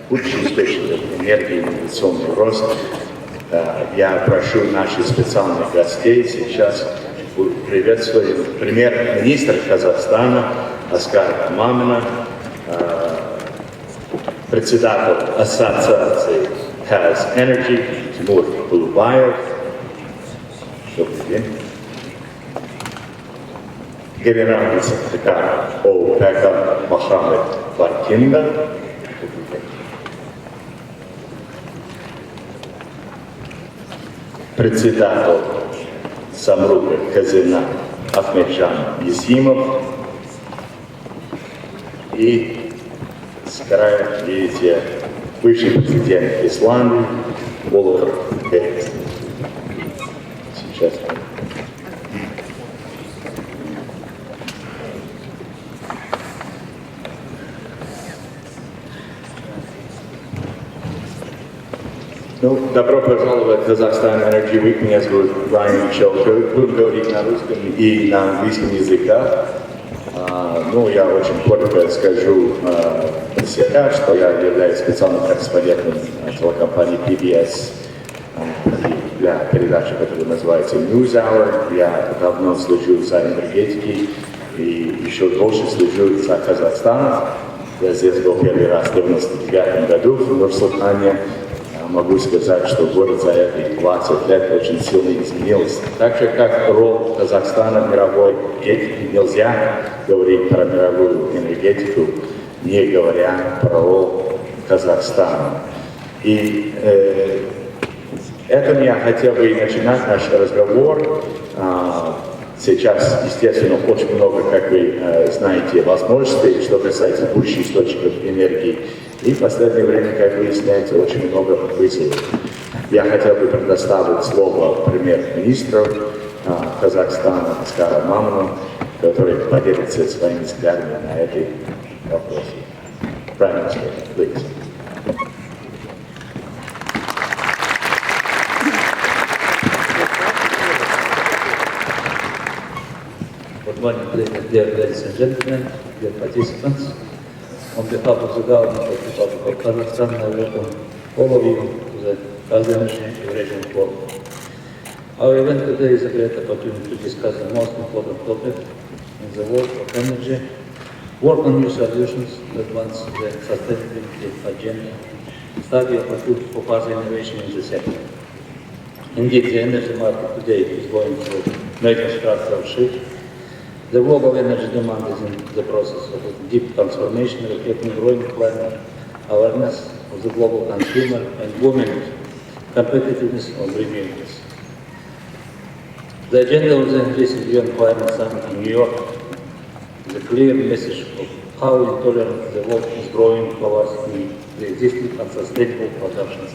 Лучший источник энергии, инновационный рост. Я прошу наших специальных гостей сейчас приветствовать премьер-министр Казахстана Аскара Мамина, председатель Ассоциации KAZENERGY Тимур Булубаев, добрый день, генеральный секретарь ОПК Мохаммед Баркинда, председатель Самрука Казина Ахмеджан Есимов и с края, видите, бывший президент Исландии Володимир Перец. Сейчас. Добро пожаловать в Казахстан Energy Week. Меня зовут Райан Челка. Буду говорить на русском и на английском языках. Я очень коротко скажу про себя, что я являюсь специальным корреспондентом телекомпании PBS для передачи, которая называется News Hour. Я давно слежу за энергетикой и еще дольше слежу за Казахстаном. Я здесь был первый раз в 1999 году в Нур-Султане. Могу сказать, что город за эти 20 лет очень сильно изменился. Так же, как роль Казахстана в мировой энергетике, нельзя говорить про мировую энергетику, не говоря про роль Казахстана. И этим я хотел бы начинать наш разговор. Сейчас, естественно, очень много, как вы знаете, возможностей, что касается будущих источников энергии. И в последнее время, как выясняется, очень много вызовов. Я хотел бы предоставить слово премьер-министру Казахстана Аскару Мамину, который поделится своими взглядами на эти вопросы. Prime Minister, please. Good morning, dear ladies and gentlemen, dear participants. On behalf of the government of the Republic of Kazakhstan, I welcome all of you to the KAZENERGY Eurasian Forum. Our event today is a great opportunity to discuss the most important topic in the world of energy, work on new solutions that advance the sustainability agenda, study opportunities for further innovation in the sector. Indeed, the energy market today is going through major structural shift. The global energy demand is in the process of a deep transformation, reflecting growing climate awareness of the global consumer and booming competitiveness of renewables. The agenda of the recent UN Climate Summit in New York is a clear message of how intolerant the world is growing towards the existing unsustainable production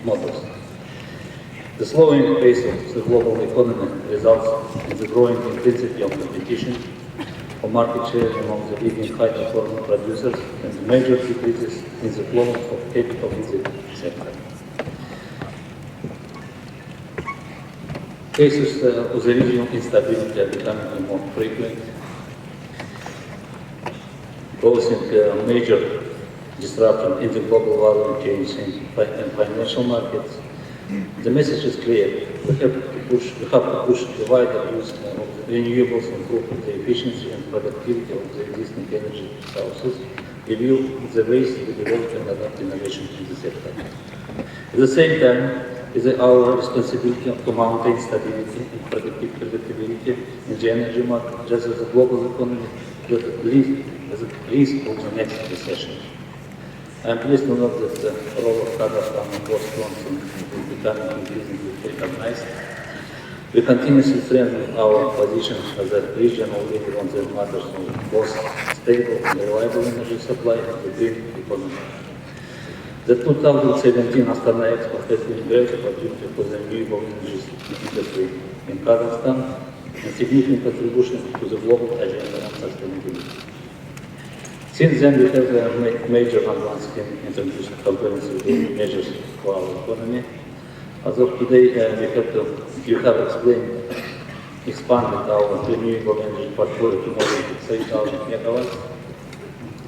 models. The slowing pace of the global economy results in the growing intensity of competition for market share among the leading high-performing producers and the major decreases in the flow of capital in the sector. Cases of the regional instability are becoming more frequent, causing major disruption in the global value chains and financial markets. The message is clear. We have to push the wider use of the renewables, improve the efficiency and productivity of the existing energy sources, review the ways to develop and adapt innovation in the sector. At the same time, it is our responsibility to maintain stability and predictability in the energy market, just as the global economy that is at risk of the next recession. I am pleased to note that the role of Kazakhstan in post-conflict is becoming increasingly recognized. We continuously strengthen our position as a regional leader on the matters of both stable and reliable energy supply and the green economy. The 2017 Astana Expo has been a great opportunity for the renewable energy industry in Kazakhstan and significant contribution to the global agenda on sustainability. Since then, we have made major advances in introducing comprehensive measures for our economy. As of today, we have expanded our renewable energy portfolio to more than 3,000 megawatts.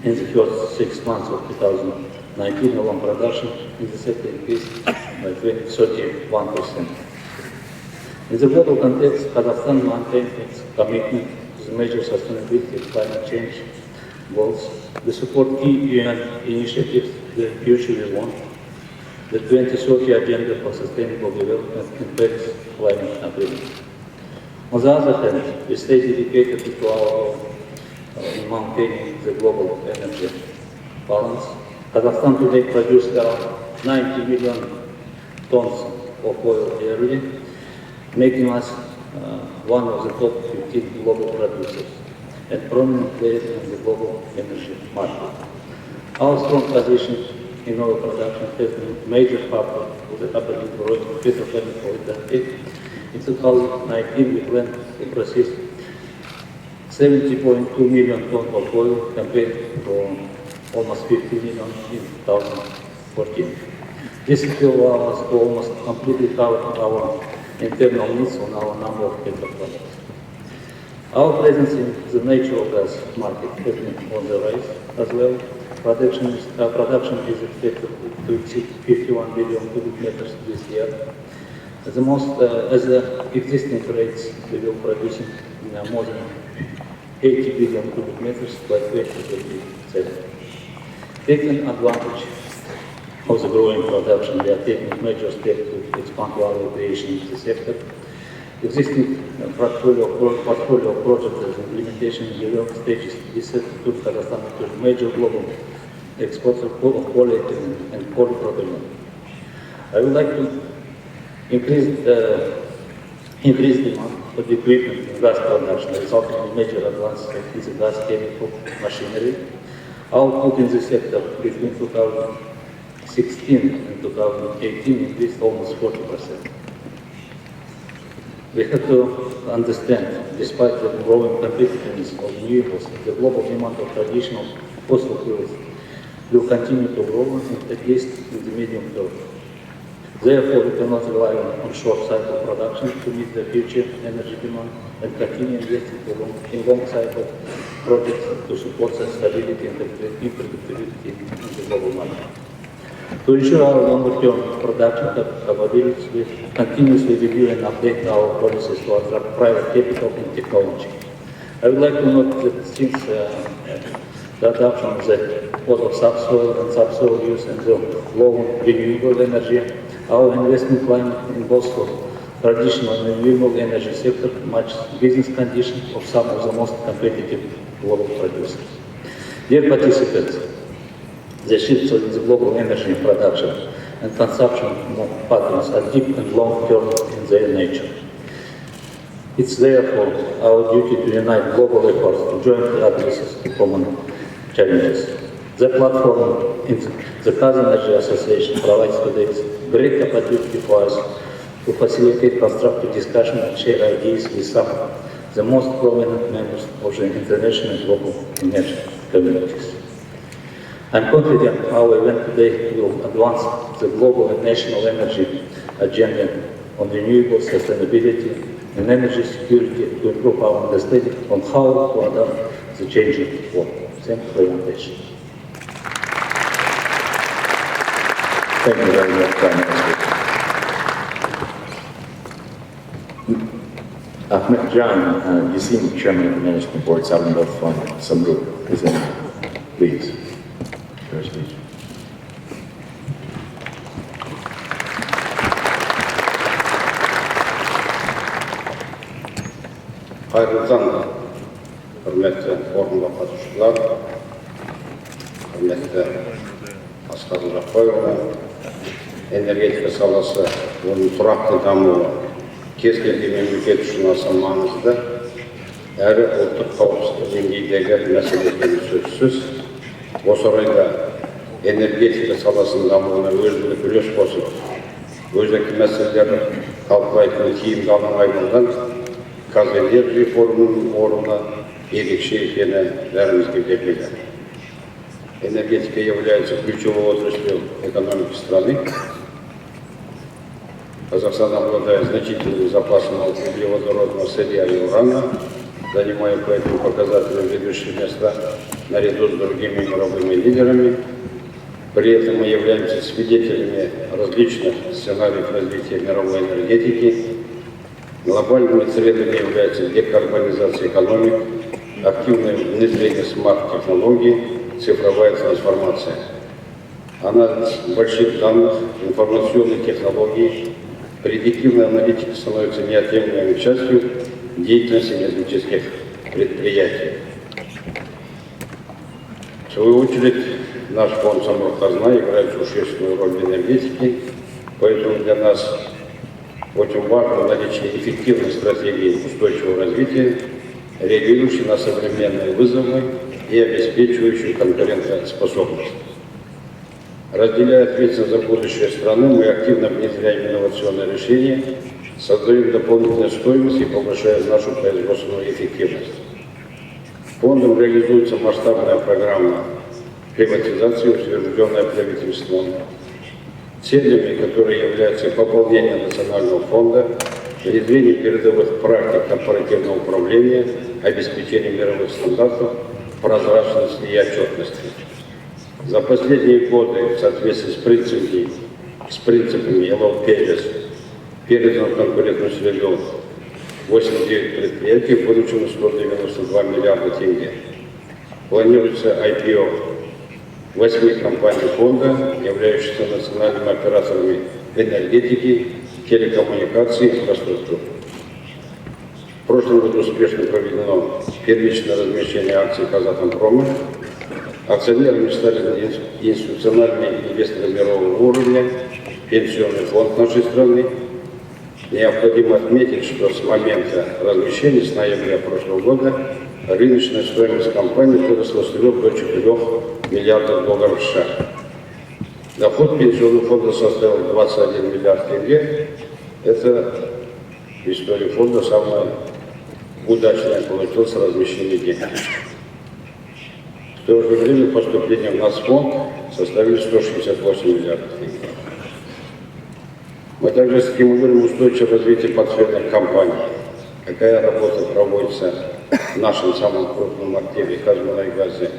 In the first 6 months of 2019, alone production in the sector increased by 31%. In the global context, Kazakhstan maintained its commitment to the major sustainability and climate change goals. We support key UN initiatives, the Future We Want, the 2030 Agenda for Sustainable Development, and Paris Climate Agreement. On the other hand, we stay dedicated to our role in maintaining the global energy balance. Kazakhstan today produces around 90 million tons of oil yearly, making us one of the top 15 global producers and prominent player in the global energy market. Our strong position in oil production has been a major factor for the rapidly growing petrochemical industry. In 2019, we plan to process 70.2 million tons of oil compared to almost 50 million in 2014. This will allow us to almost completely cover our internal needs on our number of petroproducts. Our presence in the natural gas market has been on the rise as well. Production is expected to exceed 51 billion cubic meters this year. As the existing rates, we will produce more than 80 billion cubic meters by 2027. Taking advantage of the growing production, we are taking major steps to expand value creation in the sector. Existing portfolio of projects and implementation in development stages is set to put Kazakhstan into a major global exporter of quality and polypropylene. I would like to increase demand for the equipment in gas production, resulting in major advances in the gas chemical machinery. Output in the sector between 2016 and 2018 increased almost 40%. We have to understand, despite the growing competitiveness of renewables, the global demand of traditional fossil fuels will continue to grow, at least in the medium term. Therefore, we cannot rely on short-cycle production to meet the future energy demand and continue investing in long-cycle projects to support the stability and predictability in the global market. To ensure our longer-term production capabilities, we continuously review and update our policies to attract private capital and technology. I would like to note that since the adoption of the cost of subsoil and subsoil use and the low renewable energy, our investment climate in both traditional and renewable energy sector matches business conditions of some of the most competitive global producers. Dear participants, the shifts in the global energy production and consumption patterns are deep and long-term in their nature. It's therefore our duty to unite global efforts to jointly address the common challenges. The platform in the KAZENERGY Association provides today great opportunity for us to facilitate constructive discussion and share ideas with some of the most prominent members of the international global energy communities. I'm confident our event today will advance the global and national energy agenda on renewable sustainability and energy security to improve our understanding on how to adapt the changing world. Thank you for your attention. Thank you very much, Prime Minister. Ahmed Jan, Yasin, Chairman of the Management Board, Sovereign Wealth Fund, Samru, please. Your speech. Қайырлы таң, құрметті форумға қатысушылар, құрметті Асқар Ұзақбайұлы, энергетика саласы, оның тұрақты дамуы кез келген мемлекет үшін аса маңызды, әрі ұлттық қауіпсіздік деңгейдегі мәселе екені сөзсіз. Осы орайда энергетика саласының дамуына өзіндік үлес қосып, өзекті мәселелерді талқылайтын тиімді алаңға айналған KAZENERGY форумының орны ерекше екені бәрімізге белгілі. Энергетика является ключевой отраслью экономики страны. Казахстан обладает значительным запасом углеводородного сырья и урана, занимая по этому показателю ведущие места. наряду с другими мировыми лидерами. При этом мы являемся свидетелями различных сценариев развития мировой энергетики. Глобальными трендами являются декарбонизация экономик, активное внедрение смарт-технологий, цифровая трансформация. Анализ больших данных, информационных технологий, предиктивная аналитика становится неотъемлемой частью деятельности энергетических предприятий. В свою очередь, наш фонд «Самуров-Казна» играет существенную роль в энергетике, поэтому для нас очень важно наличие эффективной стратегии устойчивого развития, реагирующей на современные вызовы и обеспечивающей конкурентоспособность. Разделяя ответственность за будущее страны, мы активно внедряем инновационные решения, создаем дополнительную стоимость и повышаем нашу производственную эффективность. Фондом реализуется масштабная программа приватизации, утвержденная правительством, целями которые являются пополнение национального фонда, внедрение передовых практик корпоративного управления, обеспечение мировых стандартов, прозрачности и отчетности. За последние годы в соответствии с принципами ЛЛПС передано в конкурентную среду 89 предприятий, выручено 192 миллиарда тенге. Планируется IPO 8 компаний фонда, являющихся национальными операторами энергетики, телекоммуникаций и инфраструктуры. В прошлом году успешно проведено первичное размещение акций «Казатомпрома». Акционерами стали институциональные инвесторы мирового уровня, пенсионный фонд нашей страны. Необходимо отметить, что с момента размещения, с ноября прошлого года, рыночная стоимость компании выросла с 3 до 4 миллиардов долларов США. Доход пенсионного фонда составил 21 миллиард тенге. Это в истории фонда самое удачное получилось размещение денег. В то же время поступления в наш фонд составили 168 миллиардов тенге. Мы также стимулируем устойчивое развитие портфельных компаний. Какая работа проводится в нашем самом крупном активе «Казмунайгазе»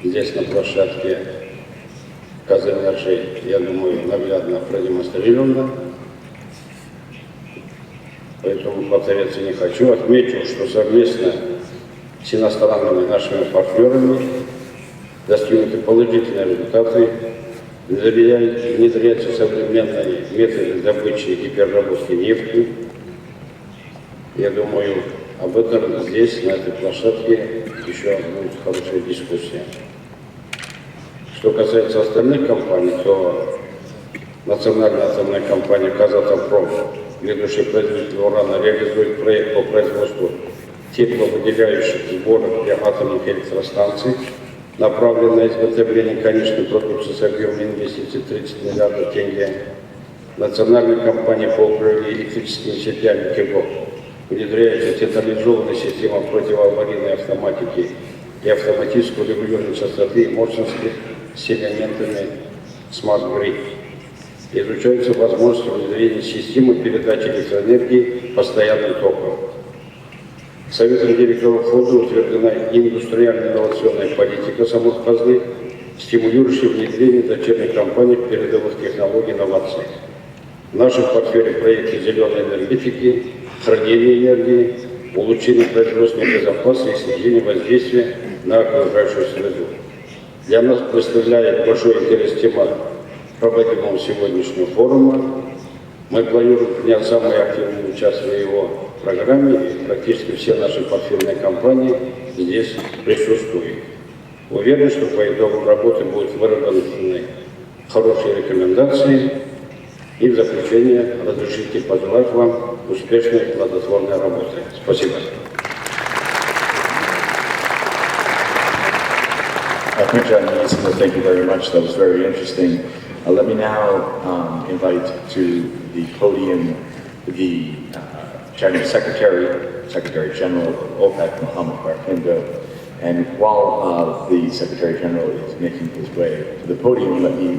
здесь на площадке «KAZENERGY», я думаю, наглядно продемонстрировано. Поэтому повторяться не хочу. Отмечу, что совместно с иностранными нашими партнерами достигнуты положительные результаты, внедряются современные методы добычи и переработки нефти. Я думаю, об этом здесь, на этой площадке, еще будет хорошая дискуссия. Что касается остальных компаний, то национальная атомная компания «Казатомпром», ведущий производитель урана, реализует проект по производству тепловыделяющих сборок для атомных электростанций, направленный на изготовление конечной продукции с объемом инвестиций 30 миллиардов тенге. Национальная компания по управлению электрическими сетями KEW внедряется централизованная система противоаварийной автоматики и автоматического регулирования частоты и мощности с элементами Smart Grid. Изучаются возможности внедрения системы передачи электроэнергии постоянным током. Советом директоров фонда утверждена индустриальная инновационная политика Самуров-Казны, стимулирующая внедрение дочерних компаний передовых технологий и инноваций. В нашем портфеле проекты зеленой энергетики, хранения энергии, улучшение производственной безопасности и снижение воздействия на окружающую среду. Для нас представляет большой интерес тема проводимого сегодняшнего форума. Мы планируем принять самое активное участие в его программе, и практически все наши портфельные компании здесь присутствуют. Уверен, что по итогам работы будут выработаны хорошие рекомендации. И в заключение разрешите пожелать вам успешной плодотворной работы. Спасибо. Thank you very much. That was very interesting. Let me now invite to the podium the Secretary General of OPEC, Mohammed Barkindo. And while the Secretary General is making his way to the podium, let me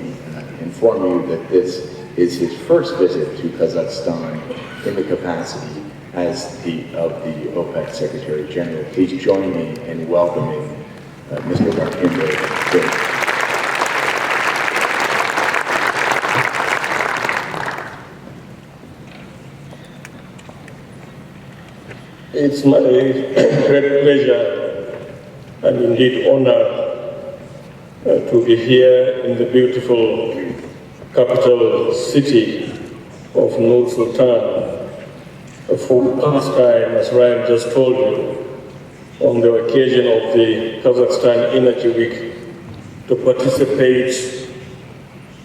inform you that this is his first visit to Kazakhstan in the capacity as of the OPEC Secretary General. Please join me in welcoming Mr. Martin. It's my great pleasure and indeed honor to be here in the beautiful capital city of Nur-Sultan for the first time, as Ryan just told you, on the occasion of the Kazakhstan Energy Week, to participate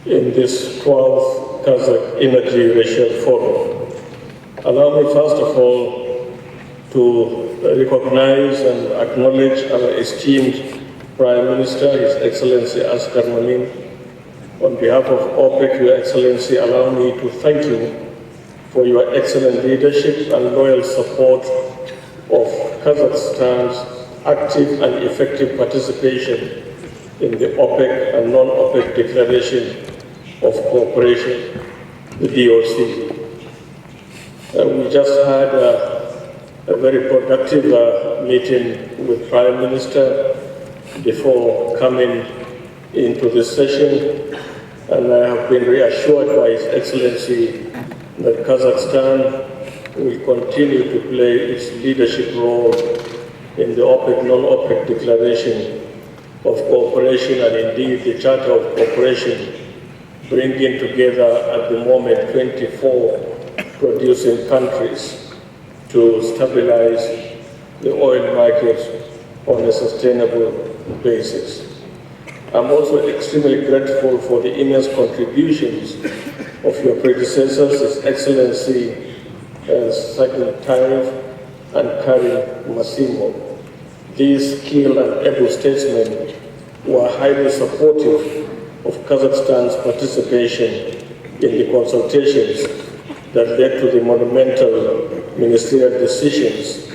in this 12th Kazakh Energy Racial Forum. Allow me first of all to recognize and acknowledge our esteemed Prime Minister, His Excellency Askar Mamin. On behalf of OPEC, Your Excellency, allow me to thank you for your excellent leadership and loyal support of Kazakhstan's active and effective participation in the OPEC and non-OPEC Declaration of Cooperation, the DOC. We just had a very productive meeting with Prime Minister before coming into this session, and I have been reassured by His Excellency that Kazakhstan will continue to play its leadership role in the OPEC, non-OPEC Declaration of Cooperation and indeed the Charter of Cooperation, bringing together at the moment 24 producing countries to stabilize the oil market on a sustainable basis. I'm also extremely grateful for the immense contributions of your predecessors, His Excellency Sergeant Taif and Karim Massimo. These skilled and able statesmen were highly supportive of Kazakhstan's participation in the consultations that led to the monumental ministerial decisions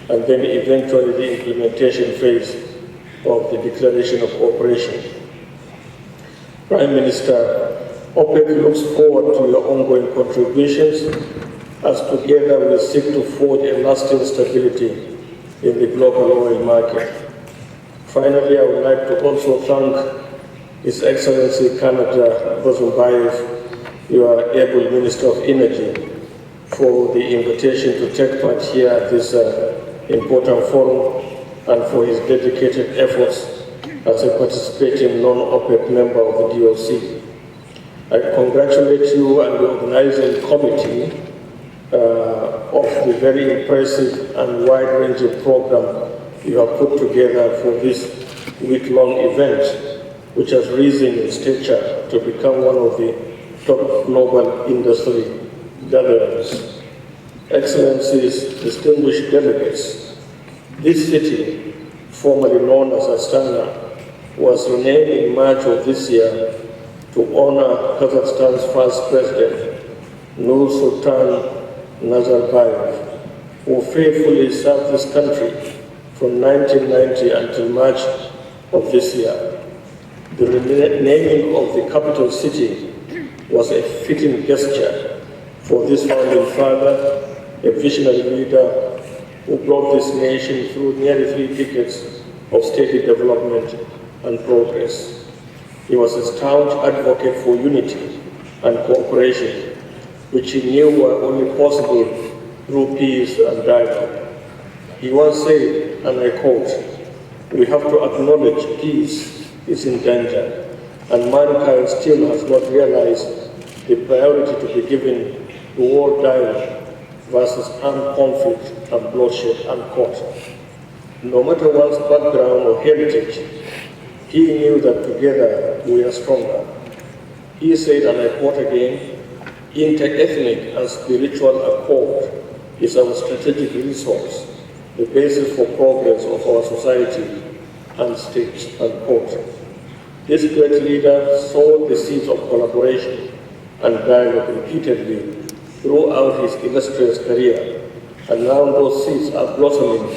and then eventually the implementation phase of the Declaration of Cooperation. Prime Minister, OPEC looks forward to your ongoing contributions as together we seek to forge a lasting stability in the global oil market. Finally, I would like to also thank His Excellency Canada Bozumbayev, your able Minister of Energy, for the invitation to take part here at this important forum and for his dedicated efforts as a participating non-OPEC member of the DOC. I congratulate you and the organizing committee of the very impressive and wide-ranging program you have put together for this week-long event, which has risen in stature to become one of the top global industry gatherings. Excellencies, distinguished delegates, this city, formerly known as Astana, was renamed in March of this year to honor Kazakhstan's first president, Nur-Sultan Nazarbayev, who faithfully served this country from 1990 until March of this year. The renaming of the capital city was a fitting gesture for this founding father, a visionary leader who brought this nation through nearly 3 decades of steady development and progress. He was a staunch advocate for unity and cooperation, which he knew were only possible through peace and dialogue. He once said, and I quote, "We have to acknowledge peace is in danger, and mankind still has not realized the priority to be given to world dialogue versus armed conflict and bloodshed," unquote. No matter one's background or heritage, he knew that together we are stronger. He said, and I quote again, "Inter-ethnic and spiritual accord is our strategic resource, the basis for progress of our society and state," unquote. This great leader sowed the seeds of collaboration and dialogue repeatedly throughout his illustrious career, and now those seeds are blossoming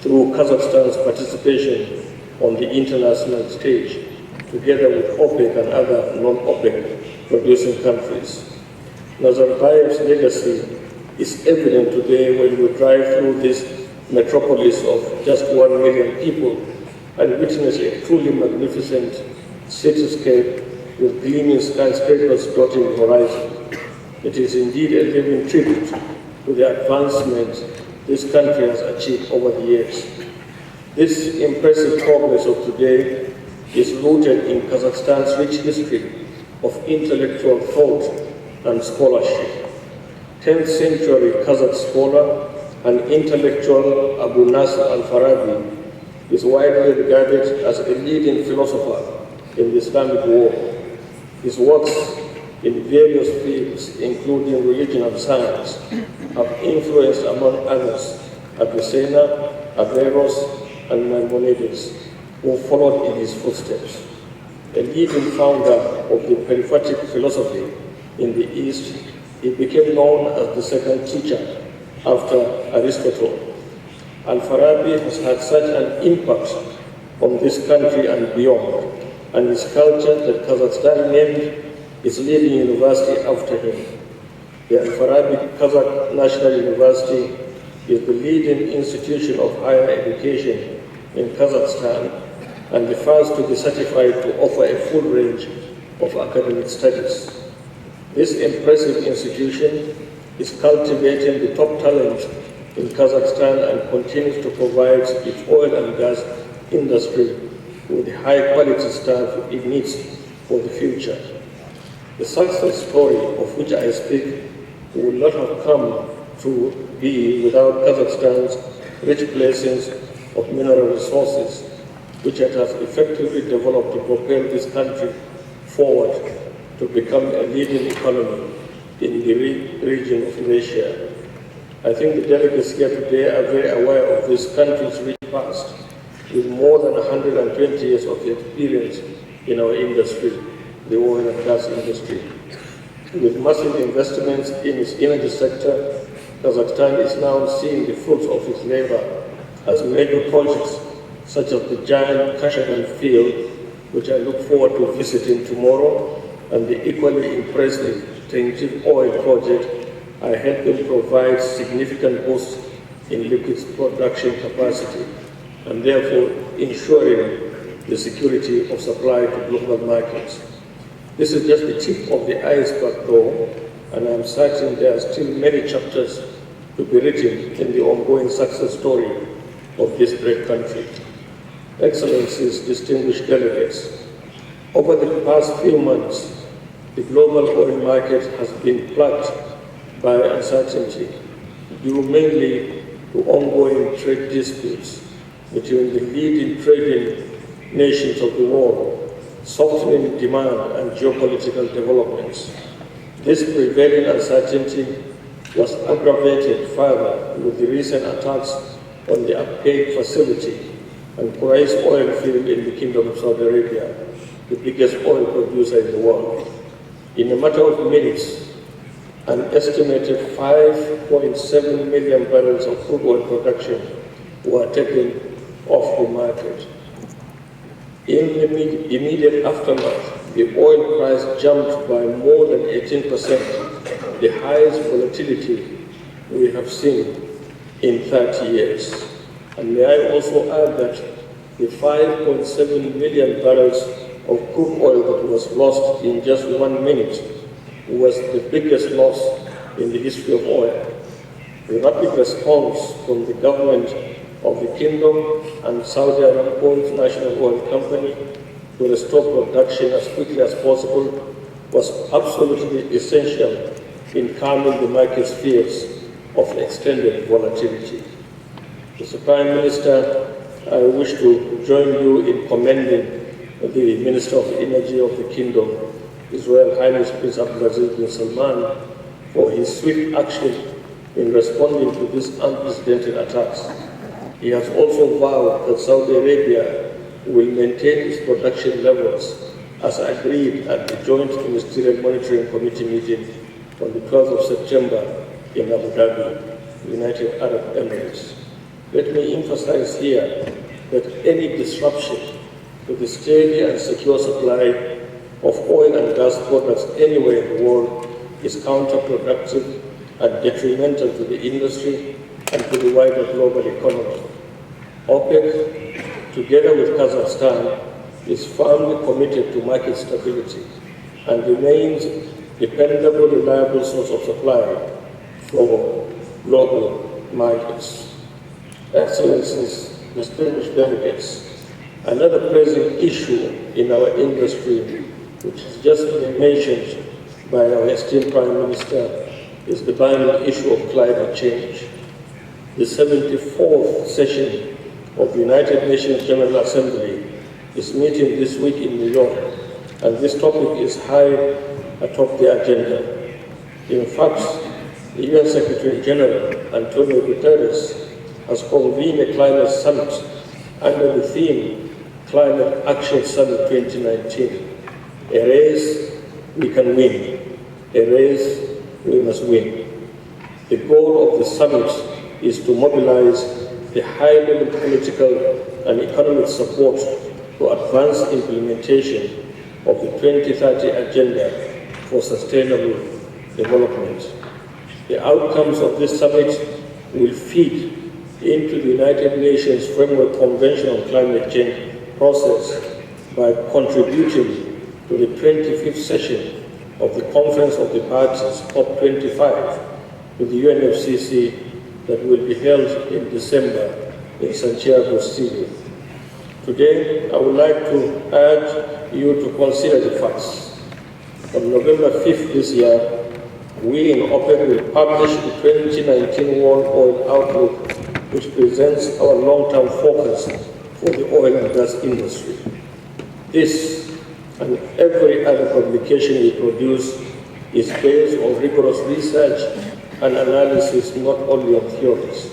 through Kazakhstan's participation on the international stage, together with OPEC and other non-OPEC producing countries. Nazarbayev's legacy is evident today when you drive through this metropolis of just 1 million people and witness a truly magnificent cityscape with gleaming skyscrapers dotting the horizon. It is indeed a living tribute to the advancement this country has achieved over the years. This impressive progress of today is rooted in Kazakhstan's rich history of intellectual thought and scholarship. 10th century Kazakh scholar and intellectual Abu Nasr al-Farabi is widely regarded as a leading philosopher in the Islamic world. His works in various fields, including religion and science, have influenced, among others, Avicenna, Averroes, and Maimonides, who followed in his footsteps. A leading founder of the periphatic philosophy in the East, he became known as the second teacher after Aristotle. Al-Farabi has had such an impact on this country and beyond, and his culture that Kazakhstan named its leading university after him. The Al-Farabi Kazakh National University is the leading institution of higher education in Kazakhstan and the first to be certified to offer a full range of academic studies. This impressive institution is cultivating the top talent in Kazakhstan and continues to provide its oil and gas industry with the high-quality staff it needs for the future. The success story of which I speak would not have come to be without Kazakhstan's rich blessings of mineral resources, which it has effectively developed to propel this country forward to become a leading economy in the region of Asia. I think the delegates here today are very aware of this country's rich past, with more than 120 years of experience in our industry, the oil and gas industry. With massive investments in its energy sector, Kazakhstan is now seeing the fruits of its labor as major projects such as the giant Kashagan field, which I look forward to visiting tomorrow, and the equally impressive Tengiz oil project, I help them provide significant boosts in liquids production capacity, and therefore ensuring the security of supply to global markets. This is just the tip of the iceberg though, and I'm certain there are still many chapters to be written in the ongoing success story of this great country. Excellencies, distinguished delegates, over the past few months, the global oil market has been plagued by uncertainty, due mainly to ongoing trade disputes between the leading trading nations of the world, softening demand and geopolitical developments. This prevailing uncertainty was aggravated further with the recent attacks on the Abqaiq facility and Quraysh oil field in the Kingdom of Saudi Arabia, the biggest oil producer in the world. In a matter of minutes, an estimated 5.7 million barrels of crude oil production were taken off the market. In the immediate aftermath, the oil price jumped by more than 18%, the highest volatility we have seen in 30 years. And may I also add that the 5.7 million barrels of crude oil that was lost in just 1 minute was the biggest loss in the history of oil. The rapid response from the government of the Kingdom and Saudi Aramco's National Oil Company to restore production as quickly as possible was absolutely essential in calming the market's fears of extended volatility. Mr. Prime Minister, I wish to join you in commending the Minister of Energy of the Kingdom, His Royal Highness Prince Abdulaziz bin Salman, for his swift action in responding to these unprecedented attacks. He has also vowed that Saudi Arabia will maintain its production levels as agreed at the Joint Ministerial Monitoring Committee meeting on the 12th of September in Abu Dhabi, United Arab Emirates. Let me emphasize here that any disruption to the steady and secure supply of oil and gas products anywhere in the world is counterproductive and detrimental to the industry and to the wider global economy. OPEC, together with Kazakhstan, is firmly committed to market stability and remains dependable, reliable source of supply for global markets. Excellencies, distinguished delegates, another pressing issue in our industry, which has just been mentioned by our esteemed Prime Minister, is the burning issue of climate change. The 74th session of the United Nations General Assembly is meeting this week in New York, and this topic is high atop the agenda. In fact, the UN Secretary General, Antonio Guterres, has convened a climate summit under the theme Climate Action Summit 2019. A race we can win, a race we must win. The goal of the summit is to mobilize the high-level political and economic support to advance implementation of the 2030 Agenda for Sustainable Development. The outcomes of this summit will feed into the United Nations Framework Convention on Climate Change process by contributing to the 25th session of the Conference of the Parties, COP25, with the UNFCCC that will be held in December in Santiago, Chile. Today, I would like to urge you to consider the facts. On November 5th this year, we in OPEC will publish the 2019 World Oil Outlook, which presents our long-term focus for the oil and gas industry. This and every other publication we produce is based on rigorous research and analysis, not only on theories.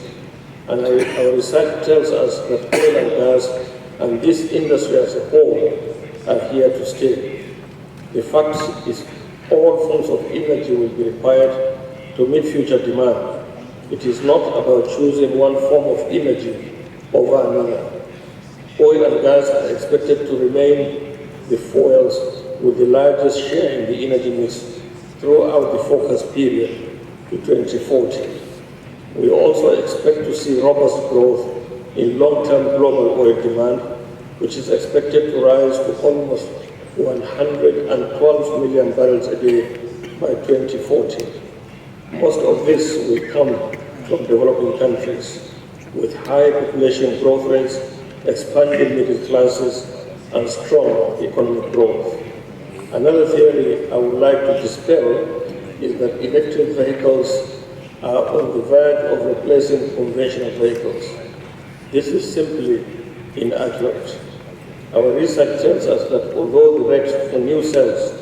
And our research tells us that oil and gas and this industry as a whole are here to stay. The fact is all forms of energy will be required to meet future demand. It is not about choosing one form of energy over another. Oil and gas are expected to remain the fuels with the largest share in the energy mix throughout the focus period to 2040. We also expect to see robust growth in long-term global oil demand, which is expected to rise to almost 112 million barrels a day by 2040. Most of this will come from developing countries with high population growth rates, expanding middle classes, and strong economic growth. Another theory I would like to dispel is that electric vehicles are on the verge of replacing conventional vehicles. This is simply inaccurate. Our research tells us that although the rate for new sales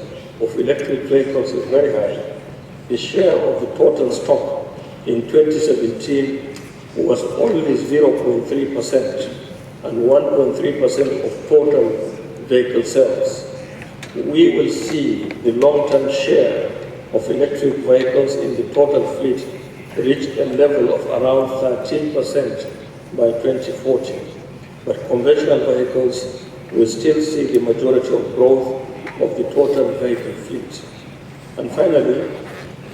of electric vehicles is very high, the share of the total stock in 2017 was only 0.3% and 1.3% of total vehicle sales. We will see the long-term share of electric vehicles in the total fleet reach a level of around 13% by 2040. But conventional vehicles will still see the majority of growth of the total vehicle fleet. And finally,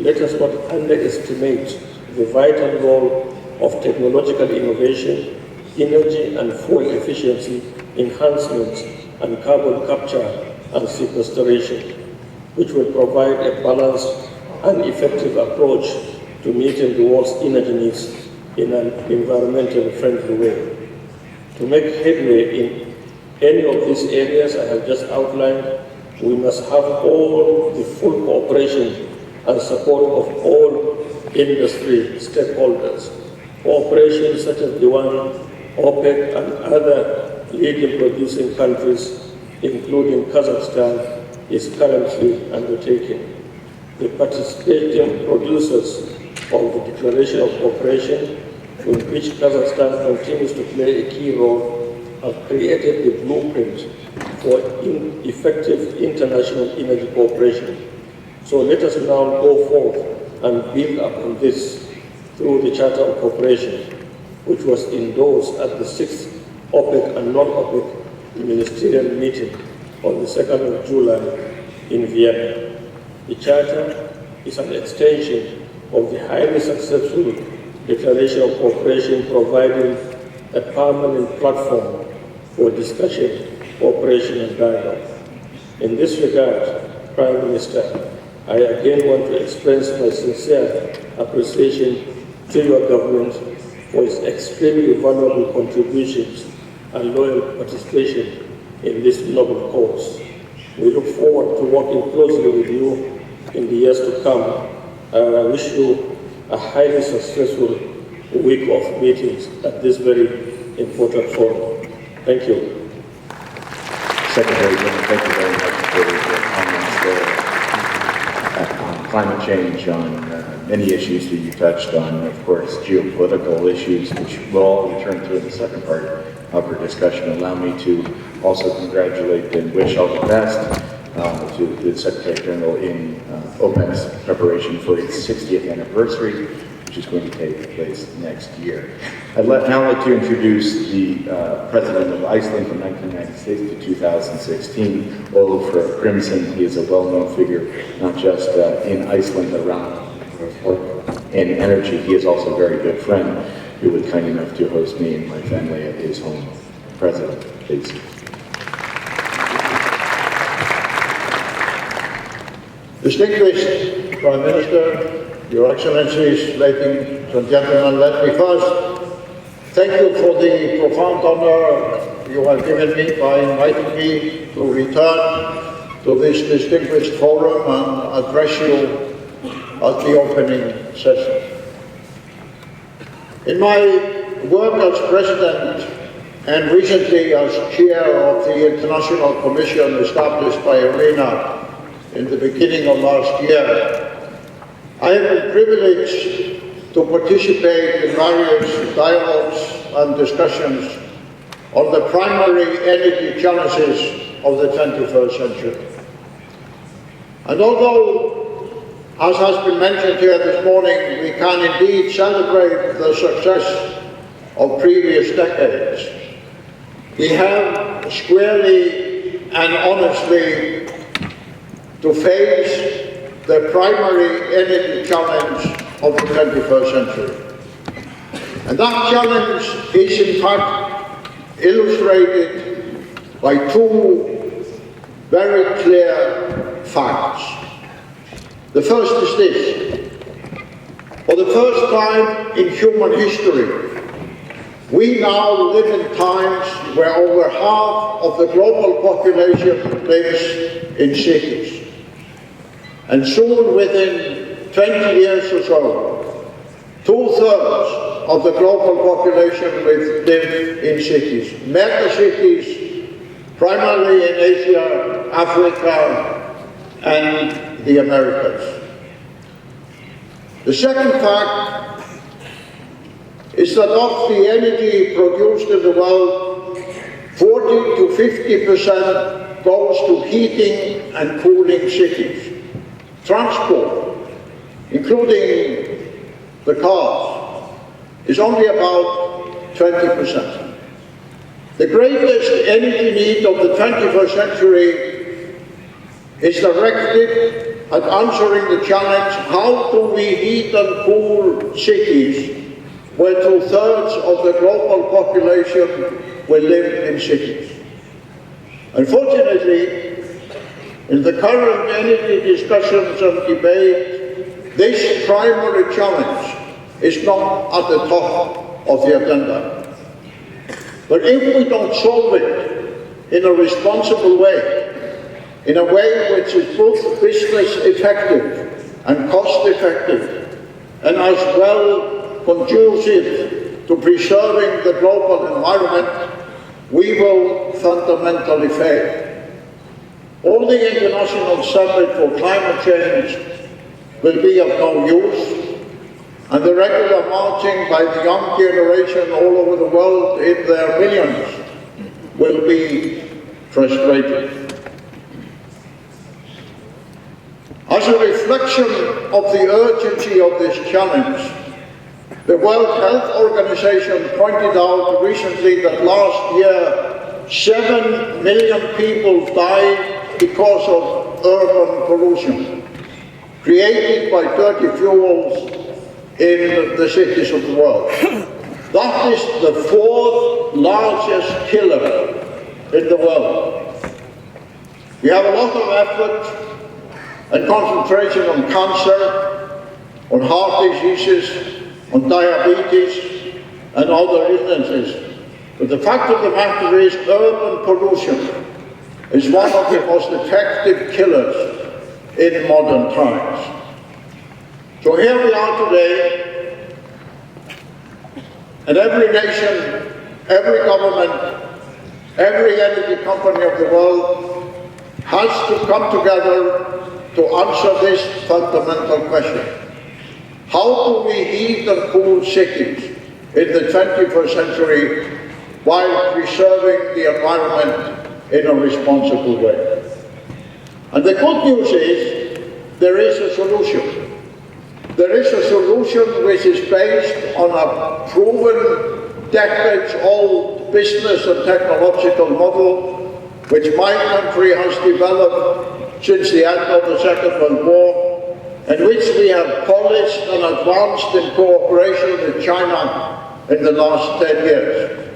let us not underestimate the vital role of technological innovation, energy and fuel efficiency enhancements, and carbon capture and sequestration, which will provide a balanced and effective approach to meeting the world's energy needs in an environmentally friendly way. To make headway in any of these areas I have just outlined, we must have all the full cooperation and support of all industry stakeholders. Cooperation such as the one OPEC and other leading producing countries, including Kazakhstan, is currently undertaking. The participating producers of the Declaration of Cooperation, in which Kazakhstan continues to play a key role, have created the blueprint for effective international energy cooperation. So let us now go forth and build upon this through the Charter of Cooperation, which was endorsed at the 6th OPEC and non-OPEC ministerial meeting on the 2nd of July in Vienna. The Charter is an extension of the highly successful Declaration of Cooperation, providing a permanent platform for discussion, cooperation, and dialogue. In this regard, Prime Minister, I again want to express my sincere appreciation to your government for its extremely valuable contributions and loyal participation in this noble cause. We look forward to working closely with you in the years to come, and I wish you a highly successful week of meetings at this very important forum. Thank you. Secretary General, thank you very much for your comments there on climate change, on many issues that you touched on, of course, geopolitical issues, which we'll all return to in the second part of our discussion. Allow me to also congratulate and wish all the best to the Secretary General in OPEC's preparation for its 60th anniversary, which is going to take place next year. I'd now like to introduce the President of Iceland from 1996 to 2016, Ólafur Grímsson. He is a well-known figure, not just in Iceland, but around in energy. He is also a very good friend who was kind enough to host me and my family at his home. President, please. Distinguished Prime Minister, Your Excellencies, ladies and gentlemen, let me first thank you for the profound honor you have given me by inviting me to return to this distinguished forum and address you at the opening session. In my work as President and recently as Chair of the International Commission established by IRENA in the beginning of last year, I have been privileged to participate in various dialogues and discussions on the primary energy challenges of the 21st century. And although, as has been mentioned here this morning, we can indeed celebrate the success of previous decades, we have squarely and honestly to face the primary energy challenge of the 21st century. And that challenge is in fact illustrated by two very clear facts. The first is this: for the first time in human history, we now live in times where over half of the global population lives in cities. And soon, within 20 years or so, 2/3 of the global population will live in cities, mega cities, primarily in Asia, Africa, and the Americas. The second fact is that of the energy produced in the world, 40 to 50% goes to heating and cooling cities. Transport, including the cars, is only about 20%. The greatest energy need of the 21st century is directed at answering the challenge: how do we heat and cool cities where 2/3 of the global population will live in cities? Unfortunately, in the current energy discussions and debate, this primary challenge is not at the top of the agenda. But if we don't solve it in a responsible way, in a way which is both business effective and cost effective, and as well conducive to preserving the global environment, we will fundamentally fail. All the international summit for climate change will be of no use, and the regular marching by the young generation all over the world in their millions will be frustrated. As a reflection of the urgency of this challenge, the World Health Organization pointed out recently that last year 7 million people died because of urban pollution, created by dirty fuels in the cities of the world. That is the 4th largest killer in the world. We have a lot of effort and concentration on cancer, on heart diseases, on diabetes, and other illnesses. But the fact of the matter is, urban pollution is one of the most effective killers in modern times. So here we are today, and every nation, every government, every energy company of the world has to come together to answer this fundamental question. How do we heat and cool cities in the 21st century while preserving the environment in a responsible way? And the good news is there is a solution. There is a solution which is based on a proven, decades-old business and technological model which my country has developed since the end of the Second World War, and which we have polished and advanced in cooperation with China in the last 10 years.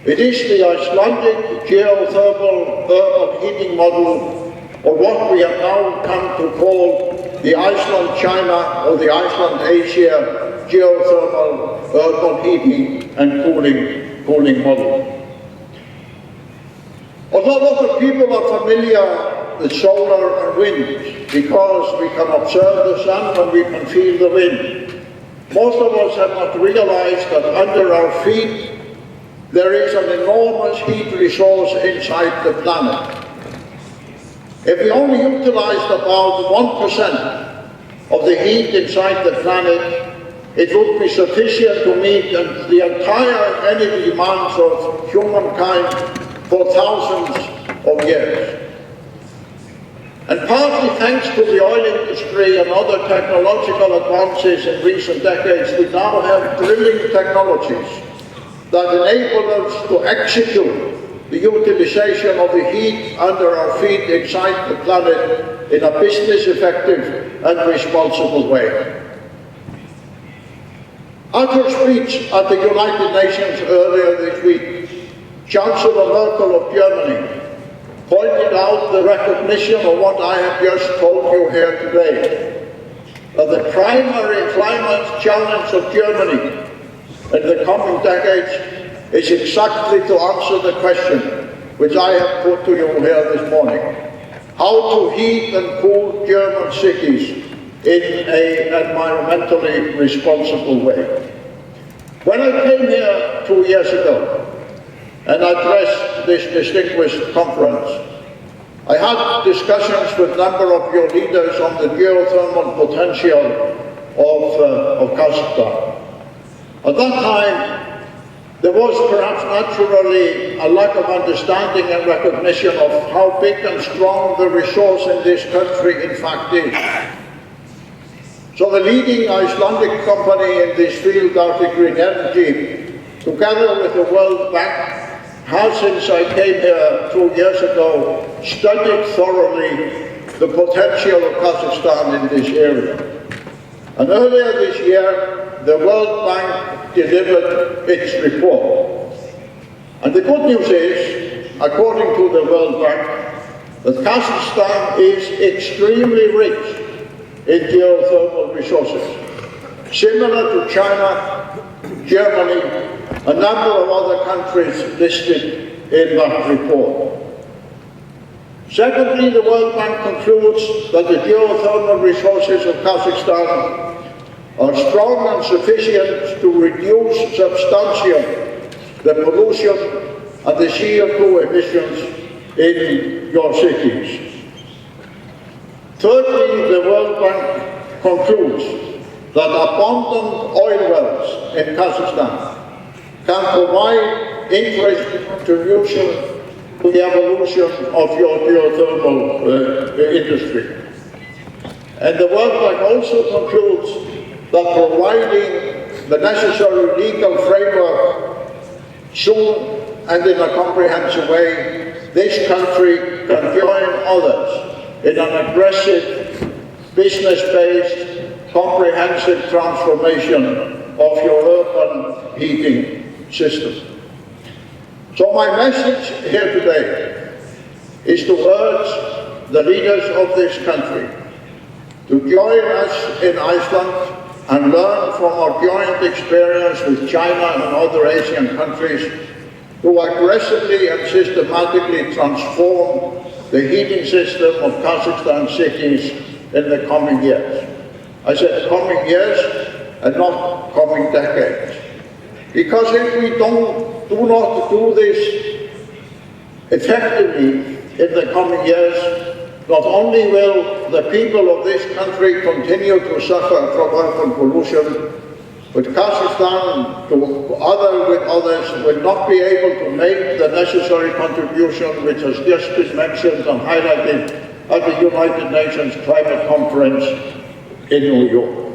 It is the Icelandic geothermal urban heating model, or what we have now come to call the Iceland-China or the Iceland-Asia geothermal urban heating and cooling model. Although a lot of people are familiar with solar and wind because we can observe the sun and we can feel the wind, most of us have not realized that under our feet there is an enormous heat resource inside the planet. If we only utilized about 1% of the heat inside the planet, it would be sufficient to meet the entire energy demands of humankind for thousands of years. And partly thanks to the oil industry and other technological advances in recent decades, we now have drilling technologies that enable us to execute the utilization of the heat under our feet inside the planet in a business-effective and responsible way. At her speech at the United Nations earlier this week, Chancellor Merkel of Germany pointed out the recognition of what I have just told you here today, that the primary climate challenge of Germany in the coming decades is exactly to answer the question which I have put to you here this morning: how to heat and cool German cities in an environmentally responsible way. When I came here 2 years ago and addressed this distinguished conference, I had discussions with a number of your leaders on the geothermal potential of Kazakhstan. At that time, there was perhaps naturally a lack of understanding and recognition of how big and strong the resource in this country in fact is. So the leading Icelandic company in this field, Data Green Energy, together with the World Bank, has, since I came here 2 years ago, studied thoroughly the potential of Kazakhstan in this area. And earlier this year, the World Bank delivered its report. And the good news is, according to the World Bank, that Kazakhstan is extremely rich in geothermal resources, similar to China, Germany, a number of other countries listed in that report. Secondly, the World Bank concludes that the geothermal resources of Kazakhstan are strong and sufficient to reduce substantially the pollution and the CO2 emissions in your cities. Thirdly, the World Bank concludes that abundant oil wells in Kazakhstan can provide interesting contribution to the evolution of your geothermal industry. And the World Bank also concludes that providing the necessary legal framework soon and in a comprehensive way, this country can join others in an aggressive, business-based, comprehensive transformation of your urban heating system. So my message here today is to urge the leaders of this country to join us in Iceland and learn from our joint experience with China and other Asian countries to aggressively and systematically transform the heating system of Kazakhstan cities in the coming years. I said coming years and not coming decades. Because if we do not do this effectively in the coming years, not only will the people of this country continue to suffer from urban pollution, but Kazakhstan, with others, will not be able to make the necessary contribution which has just been mentioned and highlighted at the United Nations Climate Conference in New York.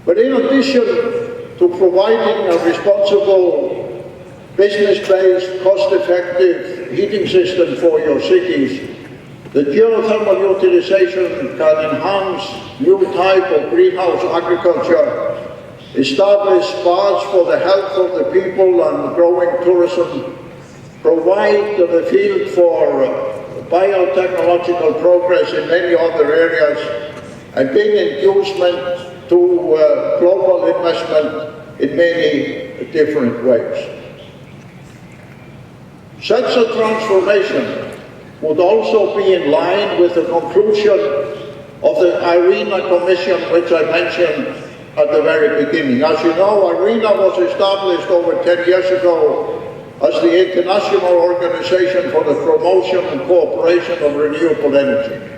But in addition to providing a responsible, business-based, cost-effective heating system for your cities, the geothermal utilization can enhance new type of greenhouse agriculture, establish spas for the health of the people and growing tourism, provide the field for biotechnological progress in many other areas, and bring inducement to global investment in many different ways. Such a transformation would also be in line with the conclusion of the IRENA Commission, which I mentioned at the very beginning. As you know, IRENA was established over 10 years ago as the International Organization for the Promotion and Cooperation of Renewable Energy.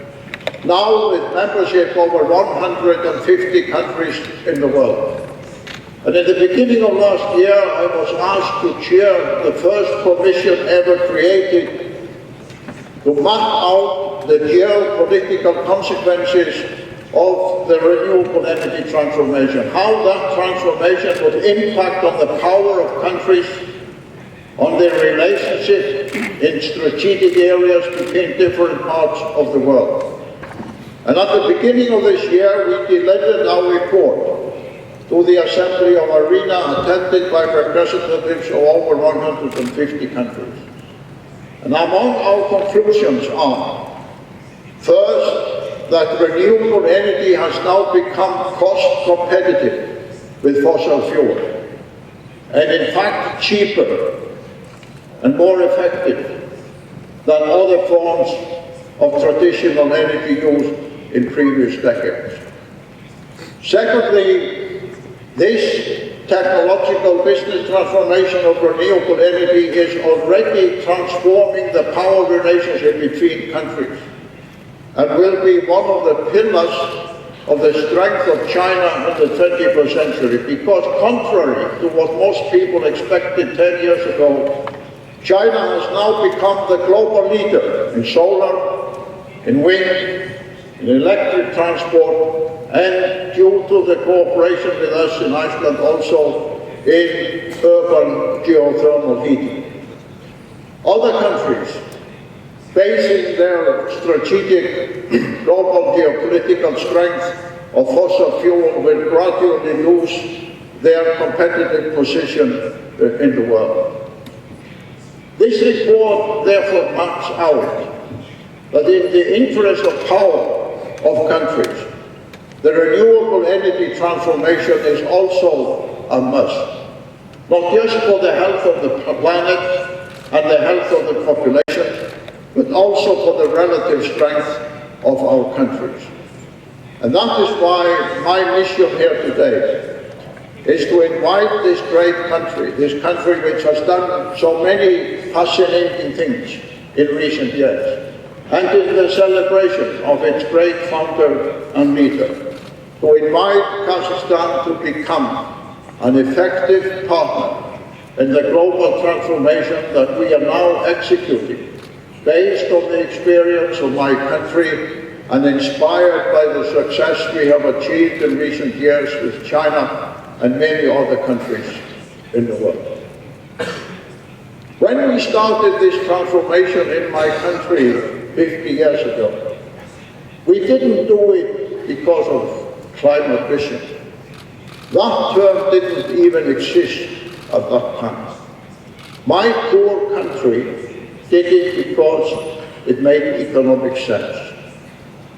Now with membership over 150 countries in the world. And at the beginning of last year, I was asked to chair the first commission ever created to map out the geopolitical consequences of the renewable energy transformation, how that transformation would impact on the power of countries, on their relationship in strategic areas between different parts of the world. And at the beginning of this year, we delivered our report to the Assembly of IRENA, attended by representatives of over 150 countries. And among our conclusions are, first, that renewable energy has now become cost competitive with fossil fuel, and in fact cheaper and more effective than other forms of traditional energy used in previous decades. Secondly, this technological business transformation of renewable energy is already transforming the power relationship between countries and will be one of the pillars of the strength of China in the 21st century, because contrary to what most people expected 10 years ago, China has now become the global leader in solar, in wind, in electric transport, and due to the cooperation with us in Iceland also in urban geothermal heating. Other countries facing their strategic global geopolitical strength of fossil fuel will gradually lose their competitive position in the world. This report therefore maps out that in the interest of power of countries, the renewable energy transformation is also a must, not just for the health of the planet and the health of the population, but also for the relative strength of our countries. And that is why my mission here today is to invite this great country, this country which has done so many fascinating things in recent years, and in the celebration of its great founder and leader, to invite Kazakhstan to become an effective partner in the global transformation that we are now executing, based on the experience of my country and inspired by the success we have achieved in recent years with China and many other countries in the world. When we started this transformation in my country 50 years ago, we didn't do it because of climate vision. That term didn't even exist at that time. My poor country did it because it made economic sense.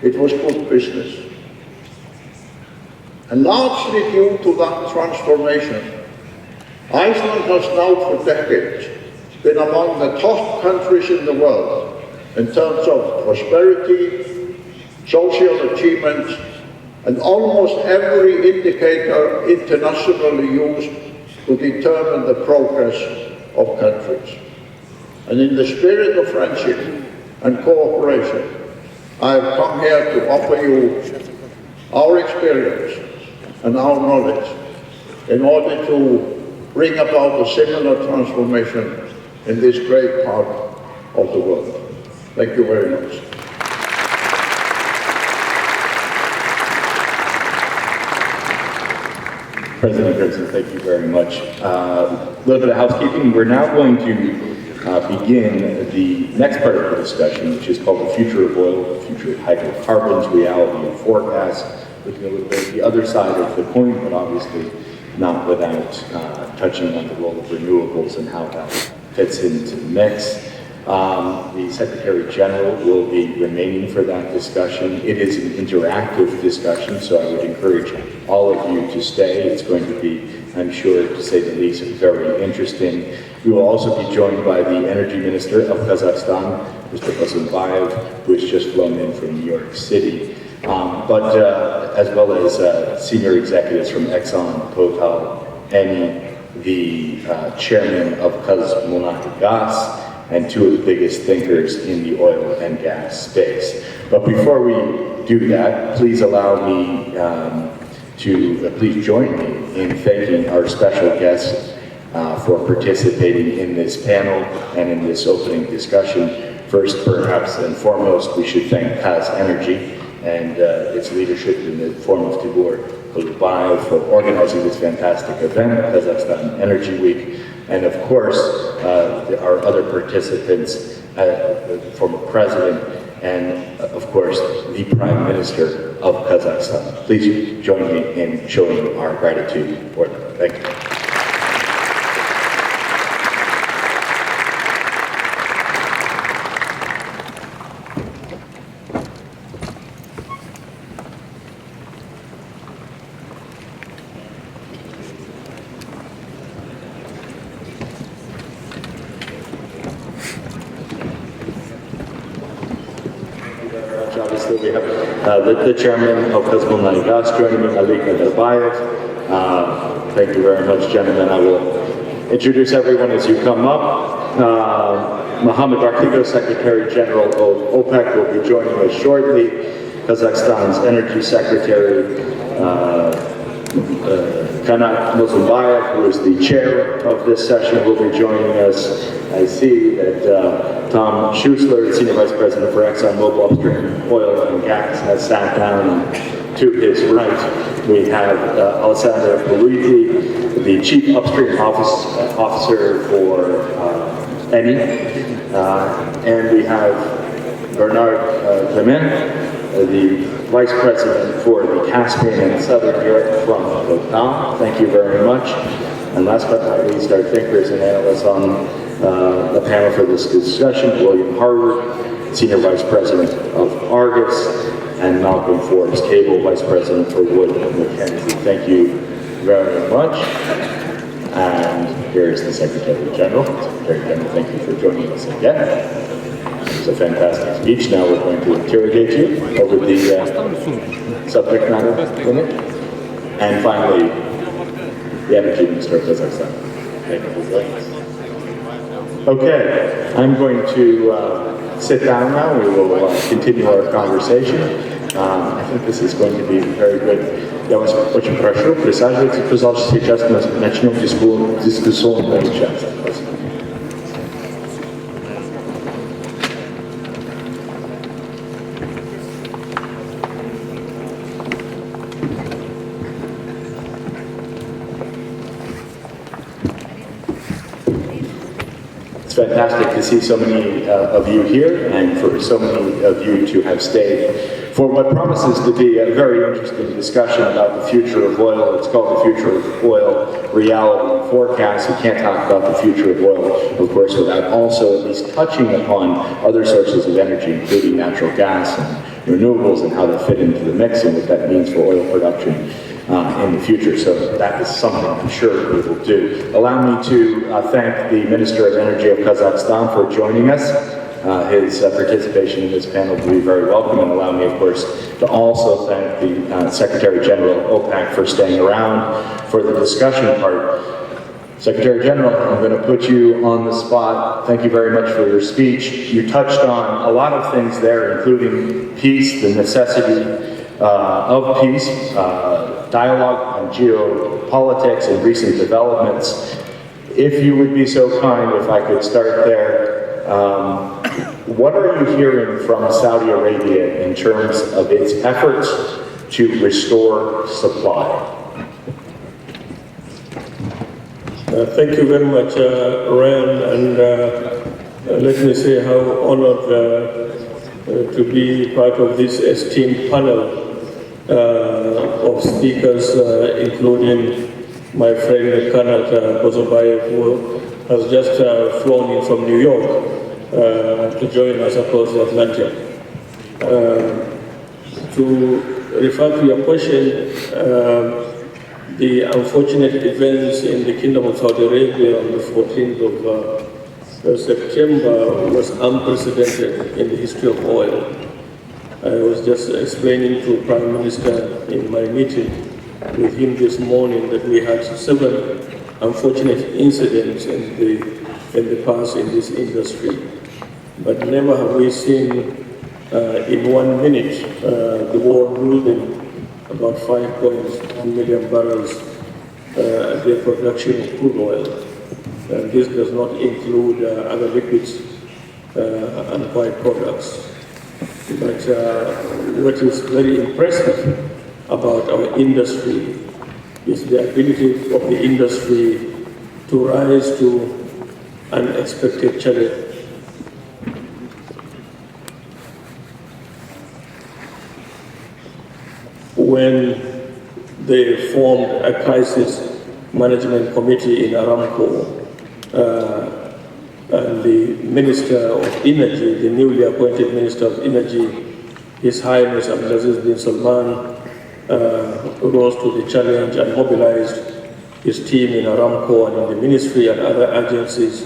It was good business. And largely due to that transformation, Iceland has now for decades been among the top countries in the world in terms of prosperity, social achievements, and almost every indicator internationally used to determine the progress of countries. And in the spirit of friendship and cooperation, I have come here to offer you our experience and our knowledge in order to bring about a similar transformation in this great part of the world. Thank you very much. President Gibson, thank you very much. A little bit of housekeeping. We're now going to begin the next part of the discussion, which is called the future of oil, the future of hydrocarbons, reality and forecast, looking a little bit at the other side of the coin, but obviously not without touching on the role of renewables and how that fits into the mix. The Secretary General will be remaining for that discussion. It is an interactive discussion, so I would encourage all of you to stay. It's going to be, I'm sure, to say the least, very interesting. We will also be joined by the Energy Minister of Kazakhstan, Mr. Basunbayev, who has just flown in from New York City. As well as senior executives from Exxon, Total, Eni, the chairman of KAZAKHSTAN, and two of the biggest thinkers in the oil and gas space. But before we do that, please allow me please join me in thanking our special guests for participating in this panel and in this opening discussion. First, perhaps and foremost, we should thank KAZENERGY and its leadership in the form of Tibor Kulubayev for organizing this fantastic event, Kazakhstan Energy Week. And of course, our other participants, the former president, and of course, the Prime Minister of Kazakhstan. Please join me in showing our gratitude for them. Thank you. Obviously, we have the chairman of KAZENERGY joining me, Malik Nadarbayev. Thank you very much, gentlemen. I will introduce everyone as you come up. Mohammed Arkigo, Secretary General of OPEC, will be joining us shortly. Kazakhstan's Energy Secretary, Kanat Mozumbayev, who is the chair of this session, will be joining us. I see that Tom Schuessler, Senior Vice President for ExxonMobil Upstream Oil and Gas, has sat down. To his right, we have Alessandra Paluigi, the Chief Upstream Officer for Eni, and we have Bernard Clement, the Vice President for the Caspian and Southern Europe from Total. Thank you very much. And last but not least, our thinkers and analysts on the panel for this discussion, William Harvard, Senior Vice President of Argus, and Malcolm Forbes Cable, Vice President for Wood Mackenzie. Thank you very much. And here is the Secretary General. Secretary General, thank you for joining us again. It was a fantastic speech. Now we're going to interrogate you over the subject matter limit. And finally, the Energy Minister of Kazakhstan. Thank you for joining us. Okay, I'm going to sit down now. We will continue our conversation. I think this is going to be very good. Я вас очень прошу, присаживайтесь, пожалуйста, сейчас мы начнем дискуссионную часть. It's fantastic to see so many of you here and for so many of you to have stayed for what promises to be a very interesting discussion about the future of oil. It's called the Future of Oil Reality Forecast. We can't talk about the future of oil, of course, without also at least touching upon other sources of energy, including natural gas and renewables and how they fit into the mix and what that means for oil production in the future. So that is something I'm sure we will do. Allow me to thank the Minister of Energy of Kazakhstan for joining us. His participation in this panel will be very welcome, and allow me, of course, to also thank the Secretary General of OPEC for staying around for the discussion part. Secretary General, I'm going to put you on the spot. Thank you very much for your speech. You touched on a lot of things there, including peace, the necessity of peace, dialogue on geopolitics and recent developments. If you would be so kind, if I could start there, what are you hearing from Saudi Arabia in terms of its efforts to restore supply? Thank you very much, Ryan, and let me say how honored to be part of this esteemed panel of speakers, including my friend Kanat Bozobayev, who has just flown in from New York to join us across the Atlantic. To refer to your question, the unfortunate events in the Kingdom of Saudi Arabia on the 14th of September was unprecedented in the history of oil. I was just explaining to Prime Minister in my meeting with him this morning that we had several unfortunate incidents in the past in this industry. But never have we seen in 1 minute the world losing about 5.1 million barrels a day production of crude oil. And this does not include other liquids and byproducts. But what is very impressive about our industry is the ability of the industry to rise to unexpected challenge. When they formed a crisis management committee in Aramco, and the Minister of Energy, the newly appointed Minister of Energy, His Highness Abdulaziz bin Salman, rose to the challenge and mobilized his team in Aramco and in the ministry and other agencies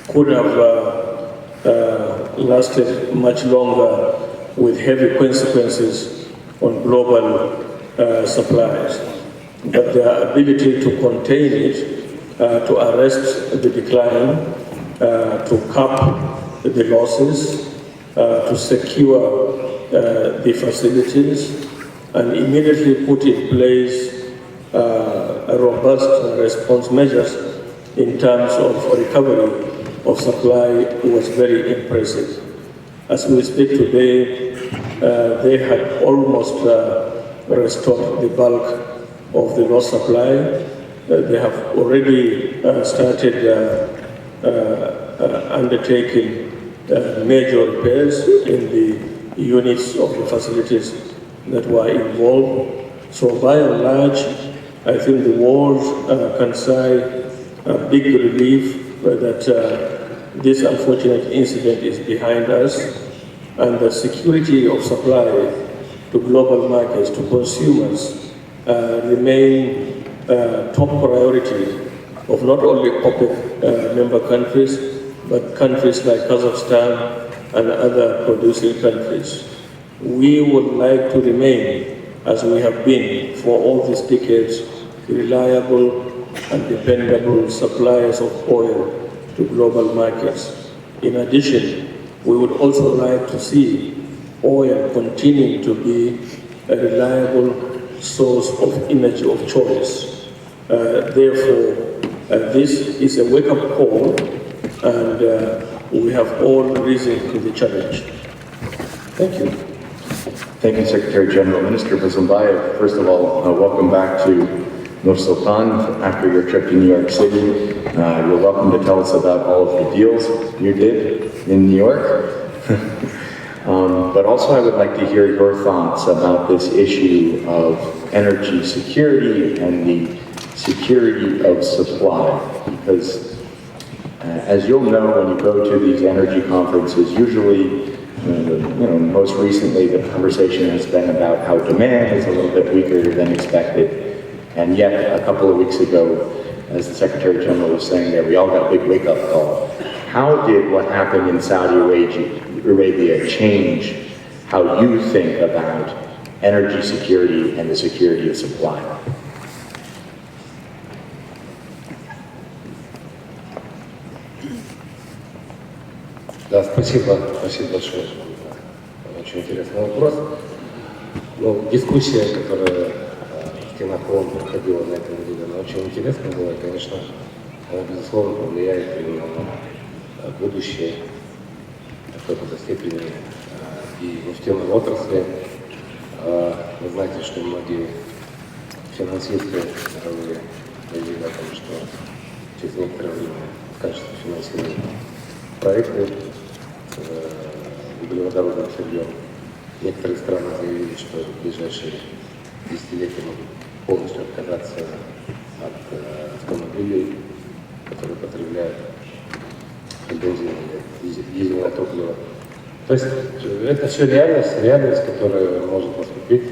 could have lasted much longer with heavy consequences on global supplies. But their ability to contain it, to arrest the decline, to cap the losses, to secure the facilities, and immediately put in place a robust response measures in terms of recovery of supply was very impressive. As we speak today, they had almost restored the bulk of the lost supply. They have already started undertaking major repairs in the units of the facilities that were involved. So by and large, I think the world can say a big relief that this unfortunate incident is behind us, and the security of supply to global markets, to consumers, remain top priority of not only OPEC member countries, but countries like Kazakhstan and other producing countries. We would like to remain, as we have been for all these decades, reliable and dependable suppliers of oil to global markets. In addition, we would also like to see oil continuing to be a reliable source of energy of choice. Therefore, this is a wake-up call, and we have all risen to the challenge. Thank you. Thank you, Secretary General. Minister Bazumbayev, first of all, welcome back to Nur-Sultan after your trip to New York City. You're welcome to tell us about all of the deals you did in New York. But also I would like to hear your thoughts about this issue of energy security and the security of supply. Because as you'll know when you go to these energy conferences, usually, most recently the conversation has been about how demand is a little bit weaker than expected. And yet a couple of weeks ago, as the Secretary General was saying there, we all got a big wake-up call. How did what happened in Saudi Arabia change how you think about energy security and the security of supply? Да, спасибо большое. Очень интересный вопрос. Дискуссия, которая в стенах ООН проходила на этой неделе, она очень интересная была. Конечно, она, безусловно, повлияет именно на будущее в какой-то степени и нефтяной отрасли. Вы знаете, что многие финансисты мировые заявили о том, что через некоторое время в качестве финансирования проекты с углеводородным сырьем. Некоторые страны заявили, что в ближайшие десятилетия могут полностью отказаться от автомобилей, которые потребляют бензин или дизельное топливо. То есть это все реальность, которая может наступить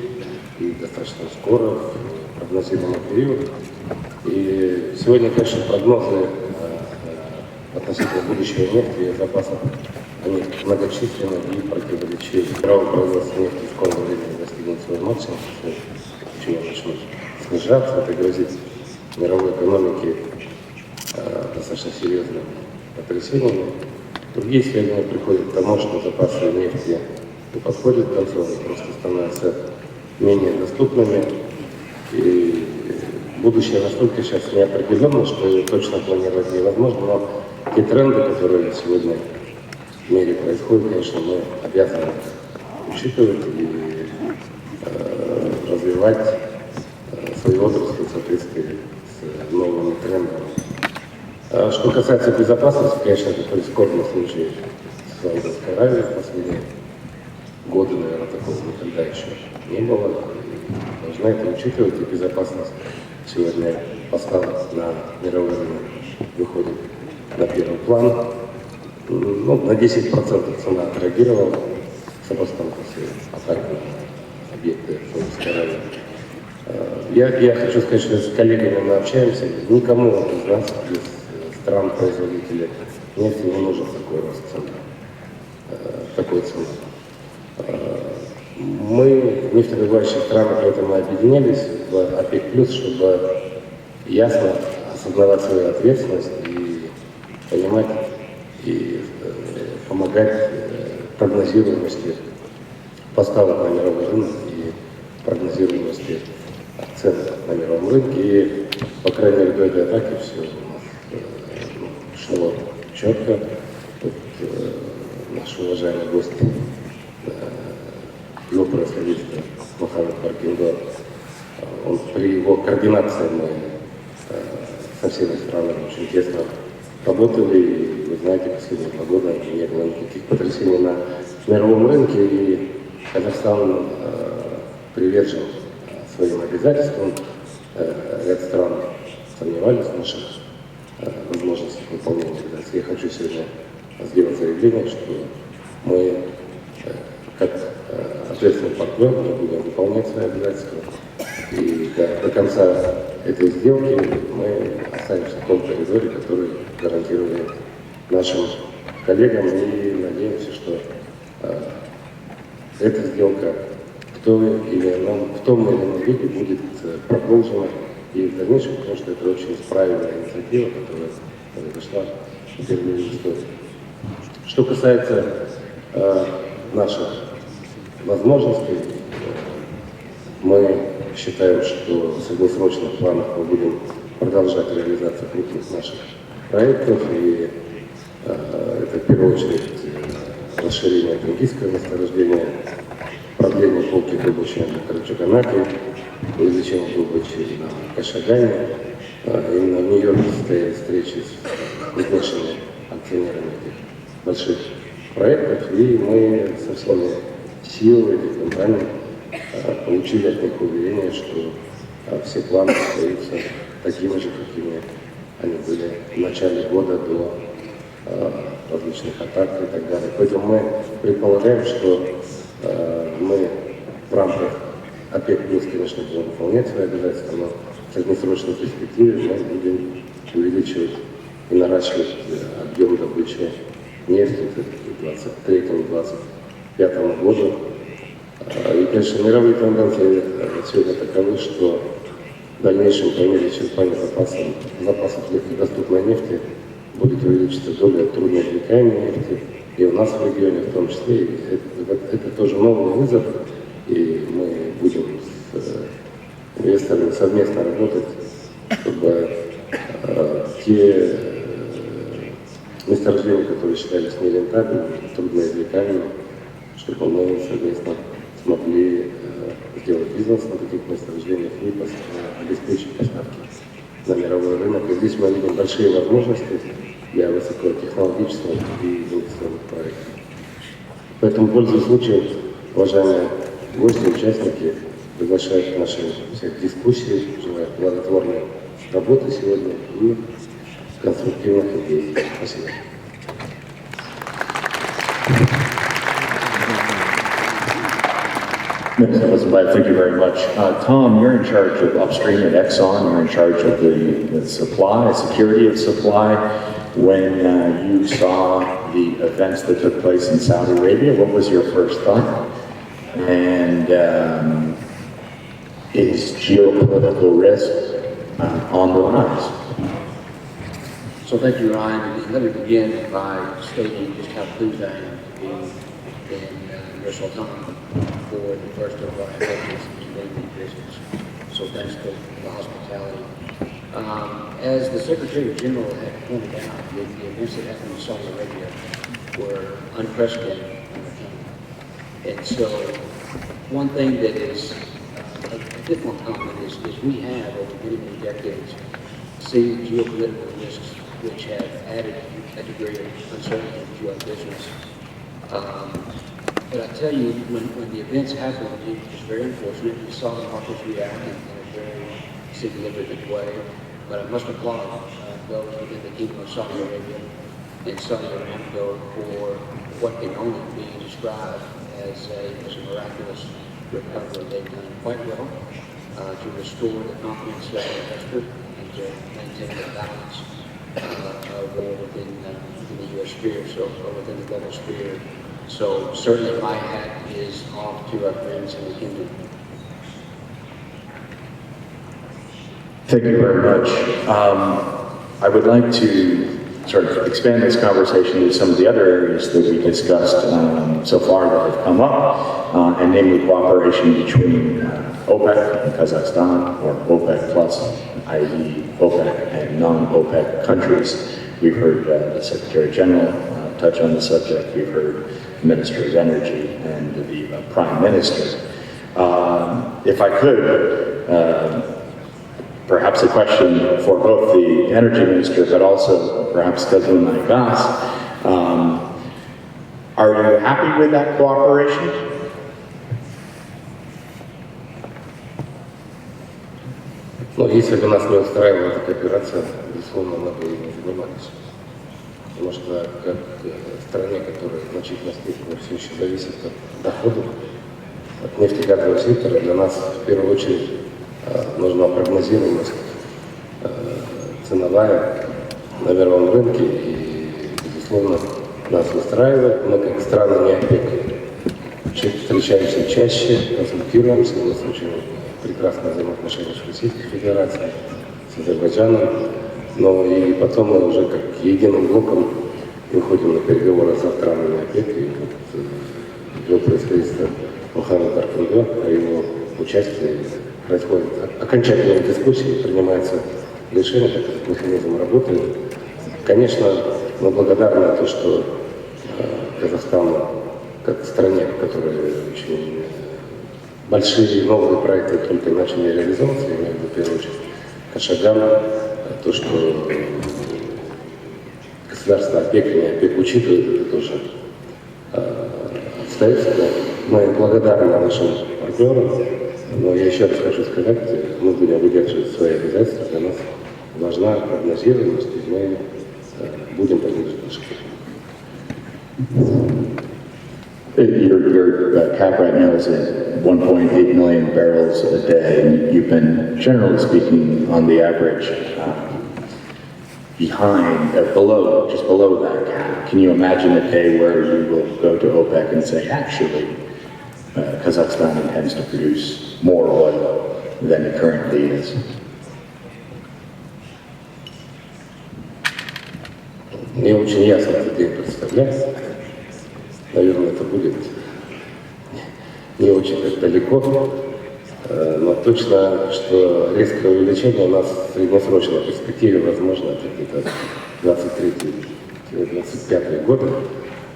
и достаточно скоро, в прогнозируемый период. И сегодня, конечно, прогнозы относительно будущего нефти и запасов, они многочисленны и противоречивы. Мировое производство нефти в скором времени достигнет свой максимум, почему начнут снижаться, это грозит мировой экономике достаточно серьезным потрясениями. Другие исследования приходят к тому, что запасы нефти не подходят к концу, они просто становятся менее доступными. И будущее настолько сейчас неопределенно, что точно планировать невозможно, но те тренды, которые сегодня в мире происходят, конечно, мы обязаны учитывать и развивать свои отрасли в соответствии с новыми трендами. Что касается безопасности, конечно, это прискорбный случай с Саудовской Аравией в последние годы, наверное, такого никогда еще не было. Должны это учитывать, и безопасность сегодня поставок на мировой рынок выходит на первый план. На 10% цена отреагировала сопоставка с атакой на объекты Саудовской Аравии. Я хочу сказать, что с коллегами мы общаемся, никому из нас, из стран-производителей нефти не нужен такой рост цены, такой цены. Мы, нефтедобывающие страны, поэтому объединились в ОПЕК+, чтобы ясно осознавать свою ответственность и понимать и помогать прогнозируемости поставок на мировой рынок и прогнозируемости цен на мировом рынке. И, по крайней мере, до этой атаки все у нас шло четко. Тут наш уважаемый гость, новый правительства Мухаммед Баркиндор, он при его координации мы со всеми странами очень тесно работали, и вы знаете, последние 2 года не было никаких потрясений на мировом рынке, и Казахстан привержен своим обязательствам. Ряд стран сомневались в наших возможностях выполнения обязательств. Я хочу сегодня сделать заявление, что мы, как ответственный партнер, мы будем выполнять свои обязательства. И до конца этой сделки мы останемся в том коридоре, который гарантировали нашим коллегам, и надеемся, что эта сделка в том или ином виде будет продолжена и в дальнейшем, потому что это очень правильная инициатива, которая произошла впервые в истории. Что касается наших возможностей, мы считаем, что в среднесрочных планах мы будем продолжать реализацию крупных наших проектов, и это в первую очередь расширение Тенгизского месторождения, продление полки добычи на Карачаганаке, увеличения глубочи на Кашагане. Именно в Нью-Йорке состоялись встречи с крупнейшими акционерами этих больших проектов, и мы со всеми силами этих компаний получили от них уверение, что все планы остаются такими же, какими они были в начале года до различных атак и так далее. Поэтому мы предполагаем, что мы в рамках ОПЕК+, конечно, будем выполнять свои обязательства, но в среднесрочной перспективе мы будем увеличивать и наращивать объем добычи нефти к 2023-2025 году. И, конечно, мировые тенденции сегодня таковы, что в дальнейшем по мере исчерпания запасов доступной нефти будет увеличиться доля трудноизвлекаемой нефти, и у нас в регионе в том числе. Это тоже новый вызов, и мы будем с инвесторами совместно работать, чтобы те месторождения, которые считались нерентабельными, трудноизвлекаемыми, чтобы мы совместно смогли сделать бизнес на таких месторождениях и обеспечить поставки на мировой рынок. И здесь мы видим большие возможности для высокотехнологического и инвестиционных проектов. Поэтому, пользуясь случаем, уважаемые гости, участники, приглашаю к нашей всех дискуссии, желаю плодотворной работы сегодня и конструктивных идей. Спасибо. Thank you very much. Tom, you're in charge of upstream at Exxon. You're in charge of the supply, security of supply. When you saw the events that took place in Saudi Arabia, what was your first thought? And is geopolitical risk on the rise? So thank you, Ryan. And let me begin by stating just how pleased I am to be in Nur-Sultan for the first of our activities in Navy business. So thanks for the hospitality. As the Secretary General had pointed out, the events that happened in Saudi Arabia were unprecedented. And so one thing that is a different comment is we have over many decades seen geopolitical risks which have added a degree of uncertainty to our business. But I tell you, when the events happened, it was very unfortunate. We saw the markets react in a very significant way. But I must applaud those within the Kingdom of Saudi Arabia and Saudi Aramco for what can only be described as a miraculous recovery. They've done quite well to restore the confidence of the investor and to maintain the balance of within the U.S. sphere, so within the global sphere. So certainly my hat is off to our friends in the kingdom. Thank you very much. I would like to sort of expand this conversation to some of the other areas that we discussed so far that have come up, and namely cooperation between OPEC and Kazakhstan, or OPEC plus, i.e. OPEC and non-OPEC countries. We've heard the Secretary General touch on the subject. We've heard the Minister of Energy and the Prime Minister. If I could, perhaps a question for both the Energy Minister, but also perhaps Kazun Naigas. Are you happy with that cooperation? Ну, если бы нас не устраивала эта кооперация, безусловно, мы бы ей не занимались. Потому что как стране, которая в значительной степени все еще зависит от доходов, от нефтегазового сектора, для нас в первую очередь нужна прогнозируемость ценовая на мировом рынке, и, безусловно, нас устраивает. Мы, как страны не ОПЕК, встречаемся чаще, консультируемся, у нас очень прекрасное взаимоотношение с Российской Федерацией, с Азербайджаном, но и потом мы уже как единым блоком выходим на переговоры со странами ОПЕК, и вот его происходительство Мухаммед Аркандо, о его участии происходит окончательная дискуссия, принимается решение, как этот механизм работает. Конечно, мы благодарны за то, что Казахстан, как стране, которая очень большие новые проекты только начали реализовываться, я имею в виду, в первую очередь, Кашаган, то, что государство опека, не опека учитывает, это тоже обстоятельства. Мы благодарны нашим партнерам, но я еще раз хочу сказать, мы будем выдерживать свои обязательства, для нас важна прогнозируемость, и мы будем поддерживать наших партнеров. Your cap right now is at 1.8 million barrels a day, and you've been, generally speaking, on the average behind, or below, just below that cap. Can you imagine a day where you will go to OPEC and say, actually, Kazakhstan intends to produce more oil than it currently is? Мне очень ясно этот день представляется. Наверное, это будет не очень так далеко, но точно, что резкое увеличение у нас в среднесрочной перспективе возможно это где-то 23-25 годы,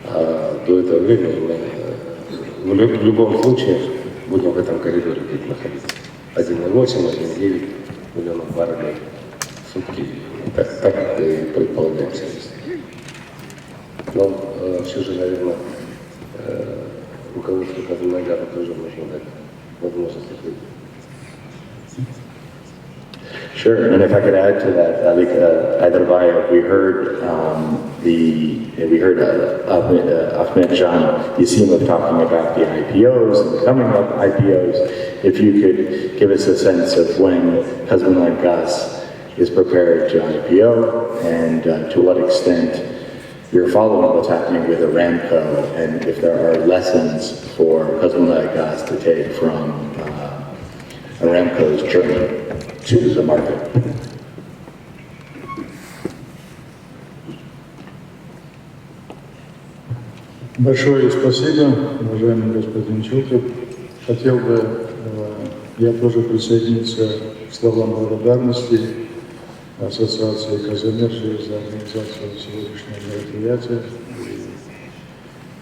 а до этого времени мы в любом случае будем в этом коридоре находиться. 1,8, 1,9 миллионов баррелей в сутки. Так и предполагается. Но все же, наверное, руководству KAZENERGY тоже нужно дать возможность ответить. Sure, and if I could add to that, Adarbayev, we heard Ahmed Yasimov talking about the IPOs and the coming up IPOs. If you could give us a sense of when KAZENERGY is prepared to IPO and to what extent you're following what's happening with Aramco, and if there are lessons for KAZENERGY to take from Aramco's journey to the market. Большое спасибо, уважаемый господин Чулков. Хотел бы я тоже присоединиться к словам благодарности Ассоциации KAZENERGY за организацию сегодняшнего мероприятия.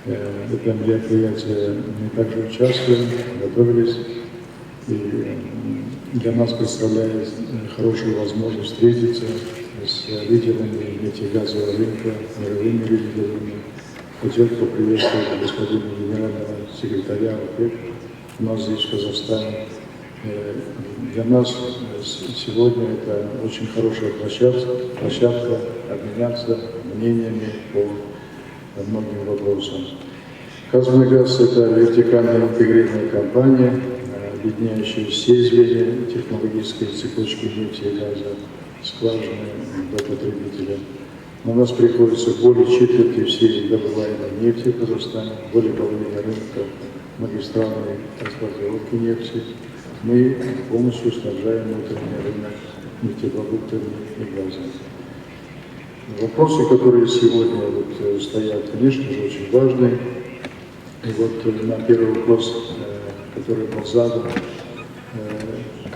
Это мероприятие мы также участвуем, готовились. И для нас представляет хорошую возможность встретиться с лидерами нефтегазового рынка, мировыми лидерами. Хотел поприветствовать господина генерального секретаря ОПЕК у нас здесь, в Казахстане. Для нас сегодня это очень хорошая площадка обменяться мнениями по многим вопросам. KAZENERGY – это вертикально интегрированная компания, объединяющая все звенья технологической цепочки нефти и газа, скважины до потребителя. На нас приходится более четверти всей добываемой нефти в Казахстане, более половины рынка магистральной транспортировки нефти. Мы полностью снабжаем внутренний рынок нефтепродуктами и газом. Вопросы, которые сегодня стоят, конечно же, очень важны. И на первый вопрос, который был задан,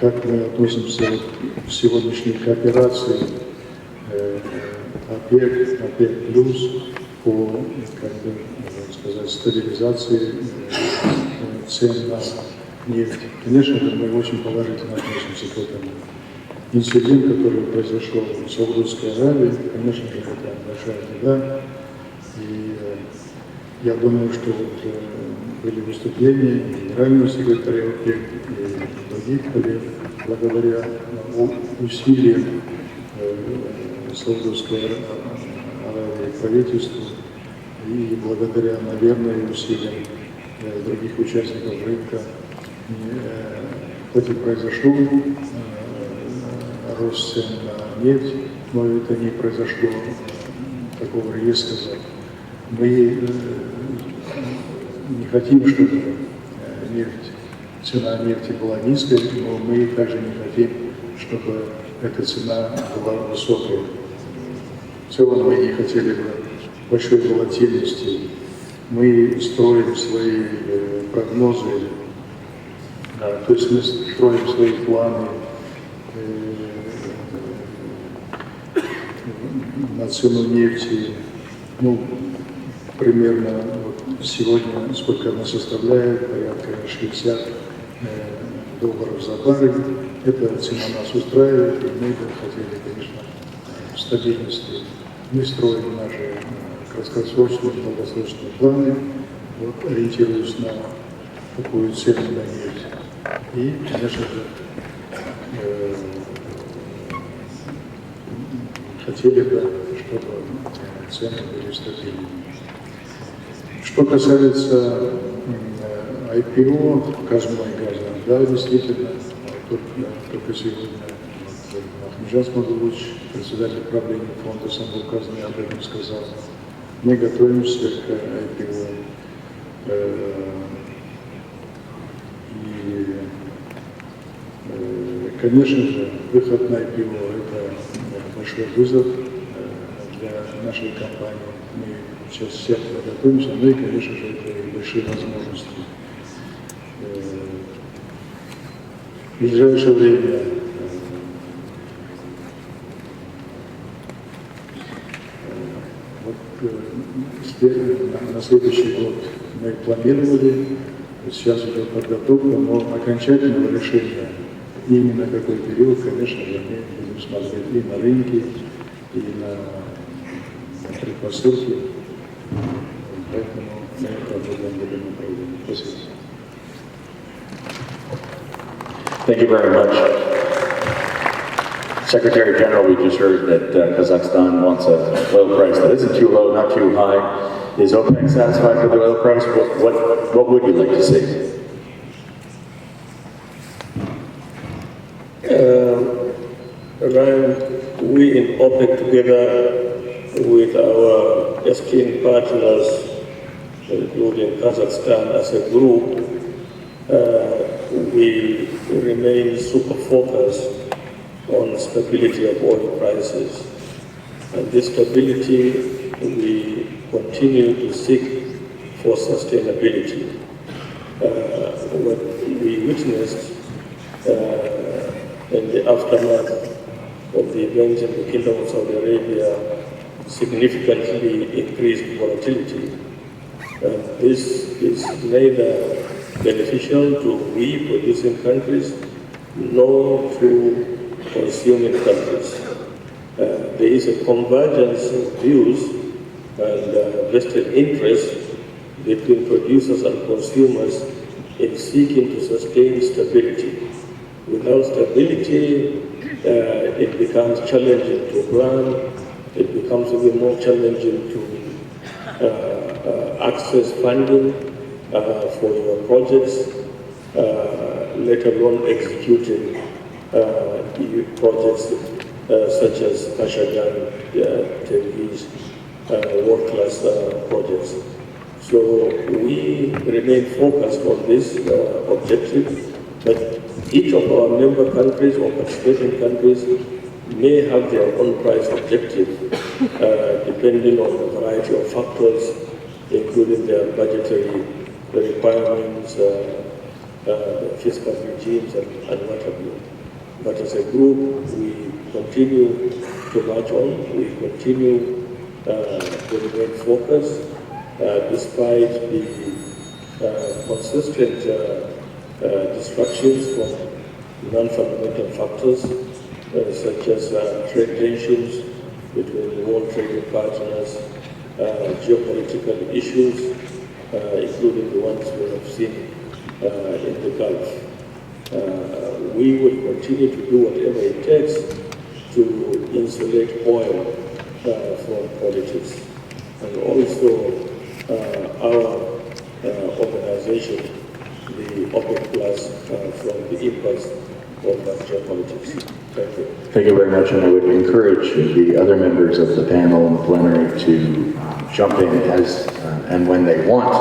как мы относимся к сегодняшней кооперации ОПЕК плюс по, стабилизации цен на нефть. Конечно же, мы очень положительно относимся к этому. Инцидент, который произошел в Саудовской Аравии, конечно же, это большая беда. И я думаю, что были выступления генерального секретаря ОПЕК и других коллег, благодаря усилиям Саудовской Аравии правительству и благодаря, наверное, усилиям других участников рынка, хоть и произошел рост цен на нефть, но это не произошло такого резкого. Мы не хотим, чтобы цена нефти была низкой, но мы также не хотим, чтобы эта цена была высокой. В целом мы не хотели бы большой волатильности. Мы строим свои прогнозы, то есть мы строим свои планы на цену нефти, примерно сегодня, сколько она составляет, порядка 60 долларов за баррель. Эта цена нас устраивает, и мы бы хотели, конечно, стабильности. Мы строим наши краткосрочные и долгосрочные планы, вот, ориентируясь на такую цену на нефть. И, конечно же, хотели бы, чтобы цены были стабильными. Что касается IPO, Казмайгаза, да, действительно, только сегодня Ахмеджан Смагулович, председатель правления фонда Самбурказны, об этом сказал. Мы готовимся к IPO. И, конечно же, выход на IPO – это большой вызов для нашей компании. Мы сейчас всех готовимся, ну и, конечно же, это и большие возможности. В ближайшее время на следующий год мы планировали, сейчас идет подготовка, но окончательного решения именно какой период, конечно же, мы будем смотреть и на рынки, и на предпосылки. Поэтому мы работаем в этом направлении. Спасибо. Thank you very much. Secretary General, we just heard that Kazakhstan wants an oil price that isn't too low, not too high. Is OPEC satisfied with the oil price? What would you like to see? Ryan, we in OPEC together with our esteemed partners, including Kazakhstan as a group, we remain super focused on stability of oil prices. And this stability, we continue to seek for sustainability. What we witnessed in the aftermath of the events in the Kingdom of Saudi Arabia significantly increased volatility. And this is neither beneficial to we producing countries nor to consuming countries. There is a convergence of views and vested interest between producers and consumers in seeking to sustain stability. Without stability, it becomes challenging to plan, it becomes even more challenging to access funding for your projects, let alone executing projects such as Kashagan, Tengiz, world-class projects. So we remain focused on this objective, but each of our member countries or participating countries may have their own price objective, depending on a variety of factors, including their budgetary requirements, fiscal regimes, and what have you. But as a group, we continue to march on, we continue to remain focused, despite the consistent distractions from non-fundamental factors, such as trade tensions between world trading partners, geopolitical issues, including the ones we have seen in the Gulf. We will continue to do whatever it takes to insulate oil from politics. And also our organization, the OPEC Plus, from the impact of geopolitics. Thank you. Thank you very much, and I would encourage the other members of the panel and the plenary to jump in as and when they want,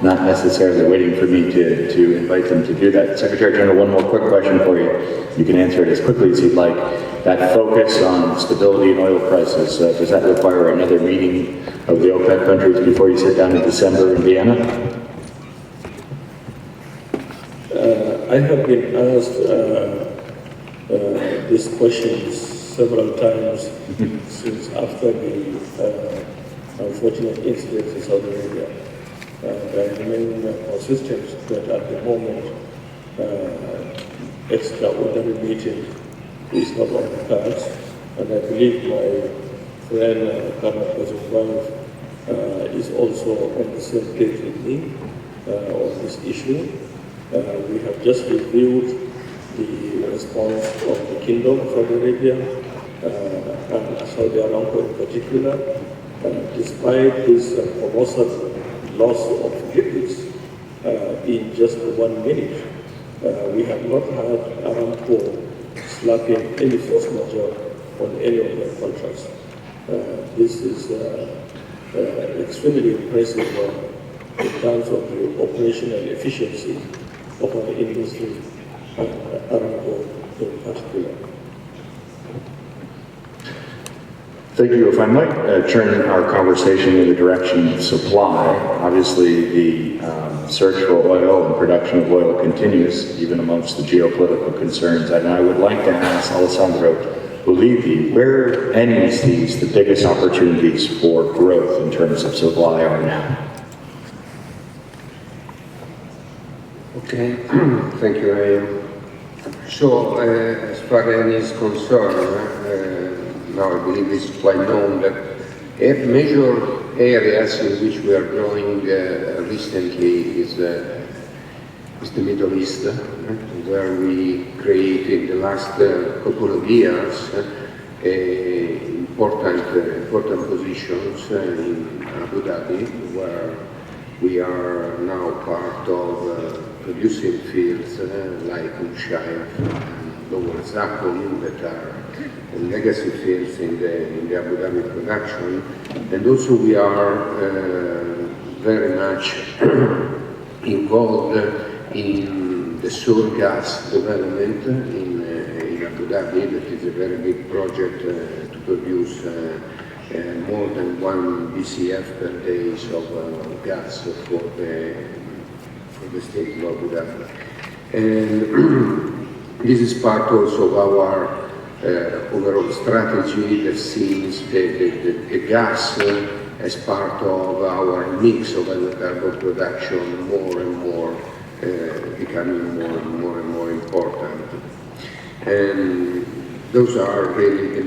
not necessarily waiting for me to invite them to do that. Secretary General, one more quick question for you. You can answer it as quickly as you'd like. That focus on stability in oil prices, does that require another meeting of the OPEC countries before you sit down in December in Vienna? I have been asked this question several times since after the unfortunate incident in Saudi Arabia. And I remain consistent that at the moment extraordinary meeting is not on the cards, and I believe my friend Kanak Kazukhwan is also on the same page with me on this issue. We have just reviewed the response of the Kingdom of Saudi Arabia and Saudi Aramco in particular. Despite this colossal loss of liquids in just 1 minute, we have not had Aramco slapping any force majeure on any of their contracts. This is extremely impressive in terms of the operational efficiency of our industry, Aramco in particular. Thank you. If I might turn our conversation in the direction of supply, obviously the search for oil and production of oil continues, even amongst the geopolitical concerns. And I would like to ask Alessandro Bolivia, where any sees the biggest opportunities for growth in terms of supply are now? Okay, thank you. So, as far as is concerned, now I believe it's quite known that major areas in which we are growing recently is the Middle East, where we created in the last couple of years important positions in Abu Dhabi, where we are now part of producing fields like Ushaya and Lower Zakum that are legacy fields in the Abu Dhabi production. And also we are very much involved in the sour gas development in Abu Dhabi. That is a very big project to produce more than 1 BCF per day of gas for the state of Abu Dhabi. And this is part also of our overall strategy that sees the gas as part of our mix of hydrocarbon production more and more becoming more and more important. And those are really the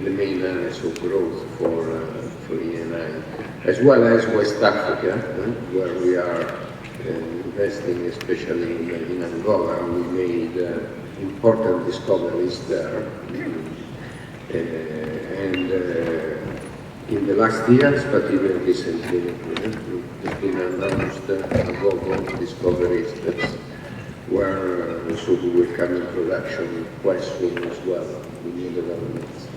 main areas of growth for ENI, as well as West Africa, where we are investing, especially in Angola. We made important discoveries there, and in the last years, but even recently, there's been announced Angola discoveries that where so we will come in production quite soon as well with new developments.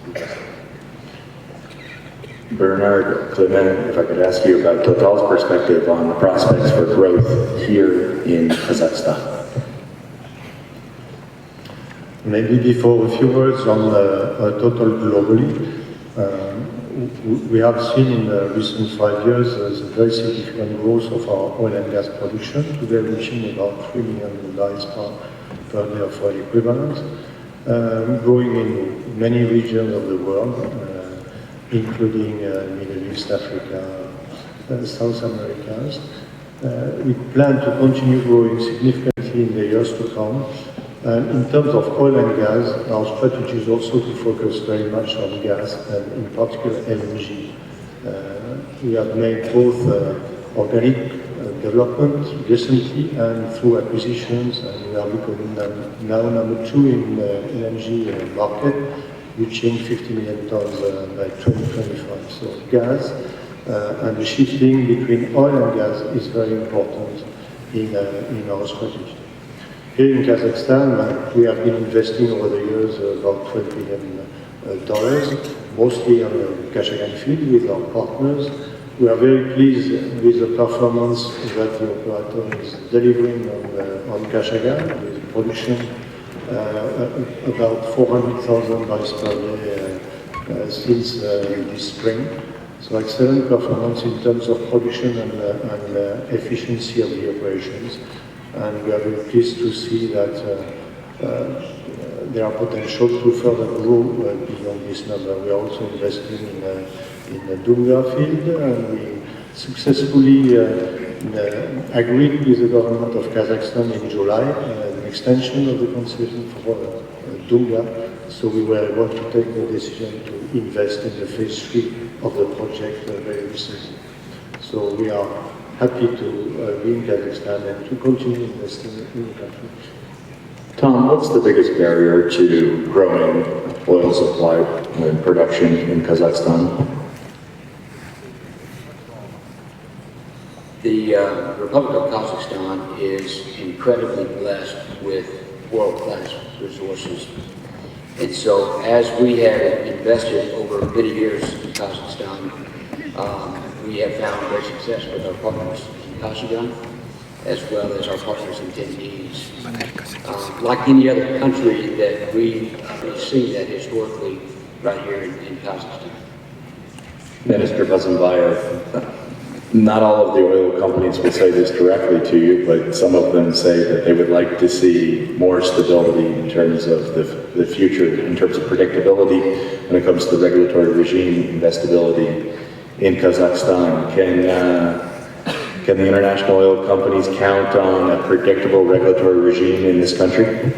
Bernard, Clement, if I could ask you about Total's perspective on the prospects for growth here in Kazakhstan. Maybe before a few words on Total globally. We have seen in the recent 5 years a very significant growth of our oil and gas production, today reaching about 3 million barrels per day of oil equivalent, growing in many regions of the world, including Middle East, Africa, South America. We plan to continue growing significantly in the years to come. And in terms of oil and gas, our strategy is also to focus very much on gas and in particular LNG. We have made both organic development recently and through acquisitions, and we are becoming now number 2 in the LNG market, reaching 50 million tons by 2025. So gas and the shifting between oil and gas is very important in our strategy. Here in Kazakhstan, we have been investing over the years about $12 billion, mostly on the Kashagan field with our partners. We are very pleased with the performance that the operator is delivering on Kashagan, with production about 400,000 barrels per day since this spring. So excellent performance in terms of production and efficiency of the operations. And we are very pleased to see that there are potential to further grow beyond this number. We are also investing in the Dunga field, and we successfully agreed with the government of Kazakhstan in July an extension of the concession for Dunga, so we were able to take the decision to invest in the phase 3 of the project very recently. So we are happy to be in Kazakhstan and to continue investing in the country. Tom, what's the biggest barrier to growing oil supply and production in Kazakhstan? The Republic of Kazakhstan is incredibly blessed with world-class resources. And so as we have invested over many years in Kazakhstan, we have found great success with our partners in Kazakhstan, as well as our partners in attendees. Like any other country that we see that historically right here in Kazakhstan. Minister Bazambayev, not all of the oil companies will say this directly to you, but some of them say that they would like to see more stability in terms of the future, in terms of predictability when it comes to the regulatory regime, investability in Kazakhstan. Can the international oil companies count on a predictable regulatory regime in this country?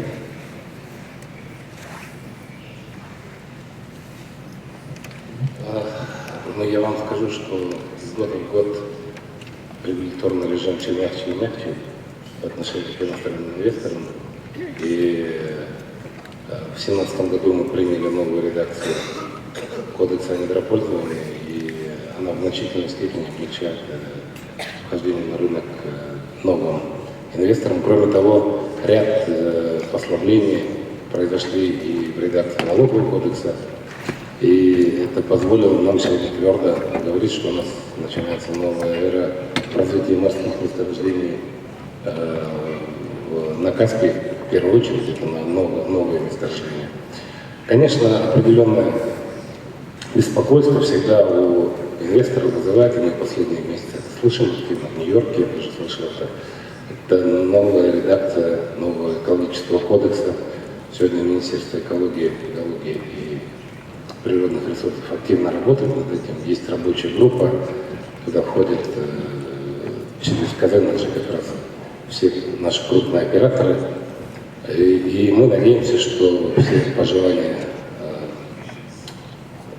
Ну, я вам скажу, что из года в год регуляторный режим все мягче и мягче по отношению к иностранным инвесторам. И в 2017 году мы приняли новую редакцию Кодекса о недропользовании, и она в значительной степени облегчает вхождение на рынок новым инвесторам. Кроме того, ряд послаблений произошли и в редакции налогового кодекса, и это позволило нам сегодня твердо говорить, что у нас начинается новая эра развития морских месторождений на Каспии, в первую очередь, это новые месторождения. Конечно, определенное беспокойство всегда у инвесторов вызывает, и мы в последние месяцы это слышим, активно в Нью-Йорке, я тоже слышал это новая редакция нового экологического кодекса. Сегодня Министерство экологии и природных ресурсов активно работает над этим. Есть рабочая группа, куда входят через KAZENERGY как раз все наши крупные операторы. И мы надеемся, что все пожелания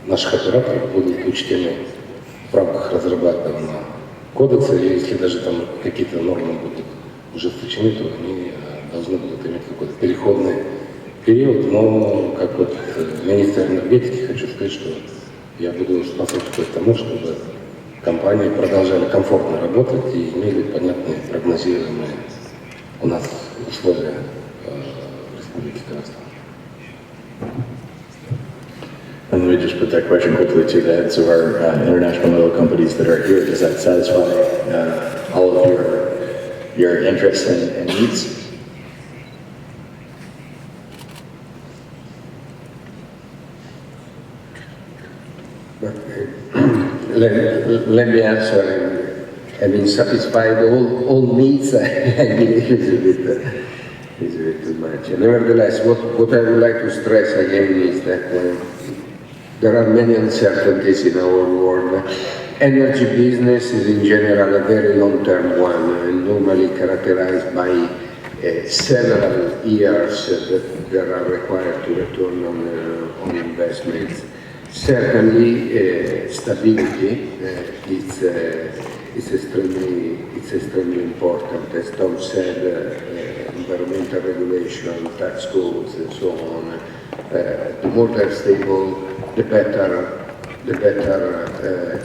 наших операторов будут учтены в рамках разрабатывания кодекса. И если даже там какие-то нормы будут ужесточены, то они должны будут иметь какой-то переходный период, но как вот министр энергетики хочу сказать, что я буду способствовать тому, чтобы компании продолжали комфортно работать и имели понятные, прогнозируемые у нас условия в Республике Казахстан. And let me just put that question quickly to the heads of our international oil companies that are here. Does that satisfy all of your interests and needs? Let me answer. Having satisfied all needs, I believe is a bit too much. Nevertheless, what I would like to stress again is that there are many uncertainties in our world. Energy business is in general a very long-term one, and normally characterized by several years that are required to return on investments. Certainly, stability is extremely important. As Tom said, environmental regulation, tax codes, and so on. The more they're stable, the better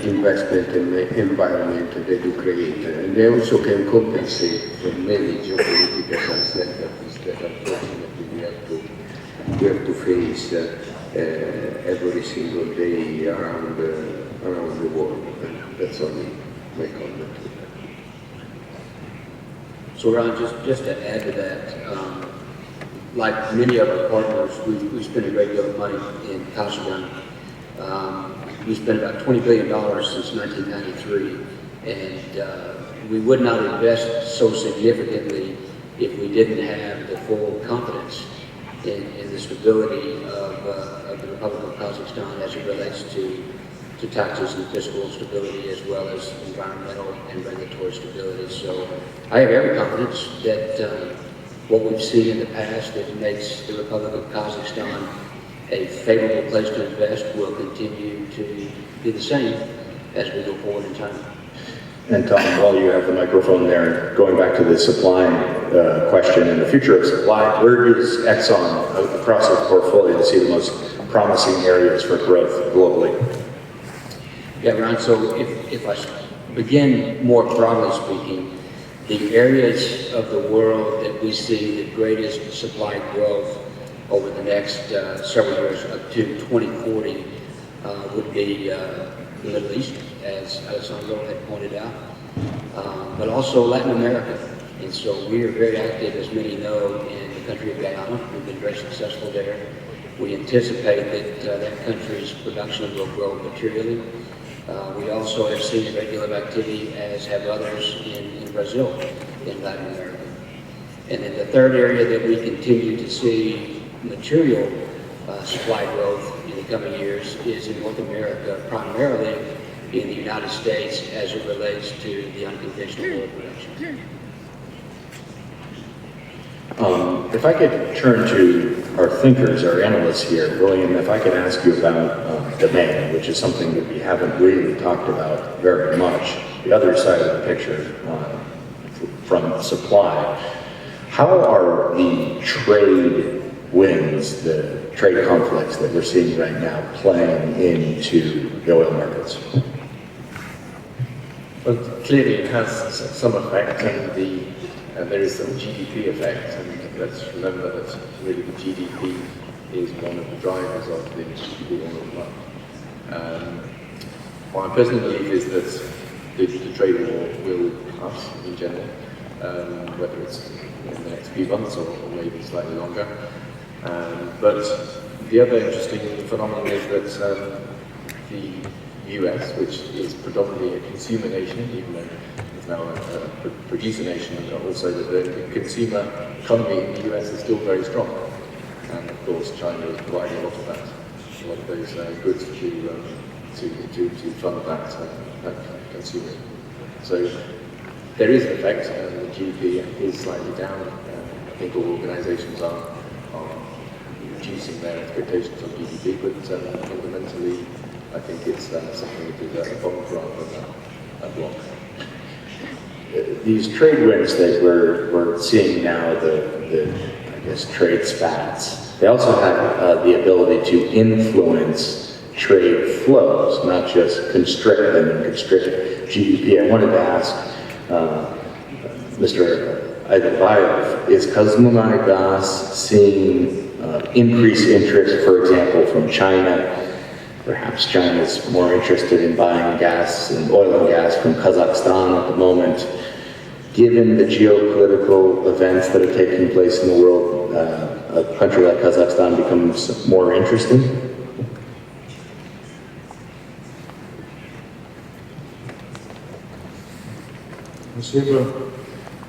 investment environment they do create. And they also can compensate for many geopolitical uncertainties that unfortunately we have to face every single day around the world. And that's only my comment to that. So Ron, just to add to that, like many of our partners, we spend a great deal of money in Kazakhstan. We spent about $20 billion since 1993, and we would not invest so significantly if we didn't have the full confidence in the stability of the Republic of Kazakhstan as it relates to to taxes and fiscal stability as well as environmental and regulatory stability. So I have every confidence that what we've seen in the past that makes the Republic of Kazakhstan a favorable place to invest will continue to be the same as we go forward in time. And Tom, while you have the microphone there, going back to the supply question and the future of supply, where does Exxon, across its portfolio, see the most promising areas for growth globally? Yeah, Ron, so if I begin more broadly speaking, the areas of the world that we see the greatest supply growth over the next several years up to 2040 would be the Middle East, as Alessandro had pointed out, but also Latin America. And so we are very active, as many know, in the country of Guyana. We've been very successful there. We anticipate that that country's production will grow materially. We also have seen regular activity, as have others in Brazil, in Latin America. And then the third area that we continue to see material supply growth in the coming years is in North America, primarily in the United States as it relates to the unconventional oil production. If I could turn to our thinkers, our analysts here, William, if I could ask you about demand, which is something that we haven't really talked about very much, the other side of the picture from supply. How are the trade winds, the trade conflicts that we're seeing right now playing into the oil markets? Well, clearly it has some effect, and there is some GDP effect, and let's remember that really the GDP is one of the drivers of the oil demand. My personal belief is that the trade war will pass in general, whether it's in the next few months or maybe slightly longer. But the other interesting phenomenon is that the US, which is predominantly a consumer nation, even though it's now a producer nation, and also that the consumer economy in the US is still very strong. And of course, China is providing a lot of that, a lot of those goods to fund that consumer. So there is an effect, and the GDP is slightly down. I think all organizations are reducing their expectations on GDP, but fundamentally, I think it's something that is a bump rather than a block. These trade winds that we're seeing now, the I guess trade spats, they also have the ability to influence trade flows, not just constrict them and constrict GDP. I wanted to ask Mr. Aydabayev, is KAZMUNAYGAZ seeing increased interest, for example, from China? Perhaps China is more interested in buying gas and oil and gas from Kazakhstan at the moment. Given the geopolitical events that are taking place in the world, a country like Kazakhstan becomes more interesting? Спасибо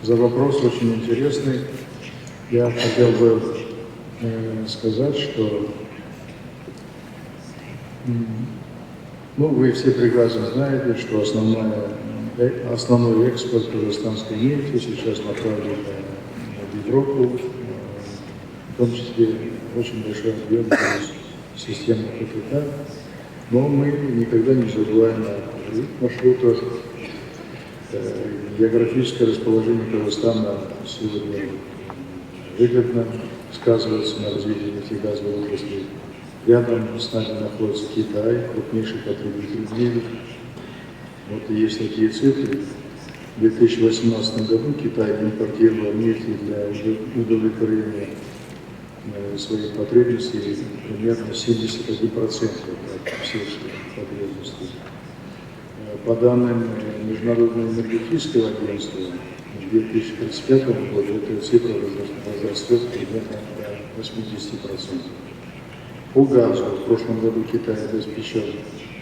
за вопрос, очень интересный. Я хотел бы сказать, что вы все прекрасно знаете, что основной экспорт казахстанской нефти сейчас направлен на Европу, в том числе очень большой объем системы КПК. Но мы никогда не забываем о других маршрутах. Географическое расположение Казахстана сегодня выгодно сказывается на развитии нефтегазовой отрасли. Рядом с нами находится Китай, крупнейший потребитель в мире. Вот и есть такие цифры. В 2018 году Китай импортировал нефти для удовлетворения своих потребностей примерно 71% от всех потребностей. По данным Международного энергетического агентства, в 2035 году эта цифра возрастет примерно до 80%. По газу в прошлом году Китай обеспечил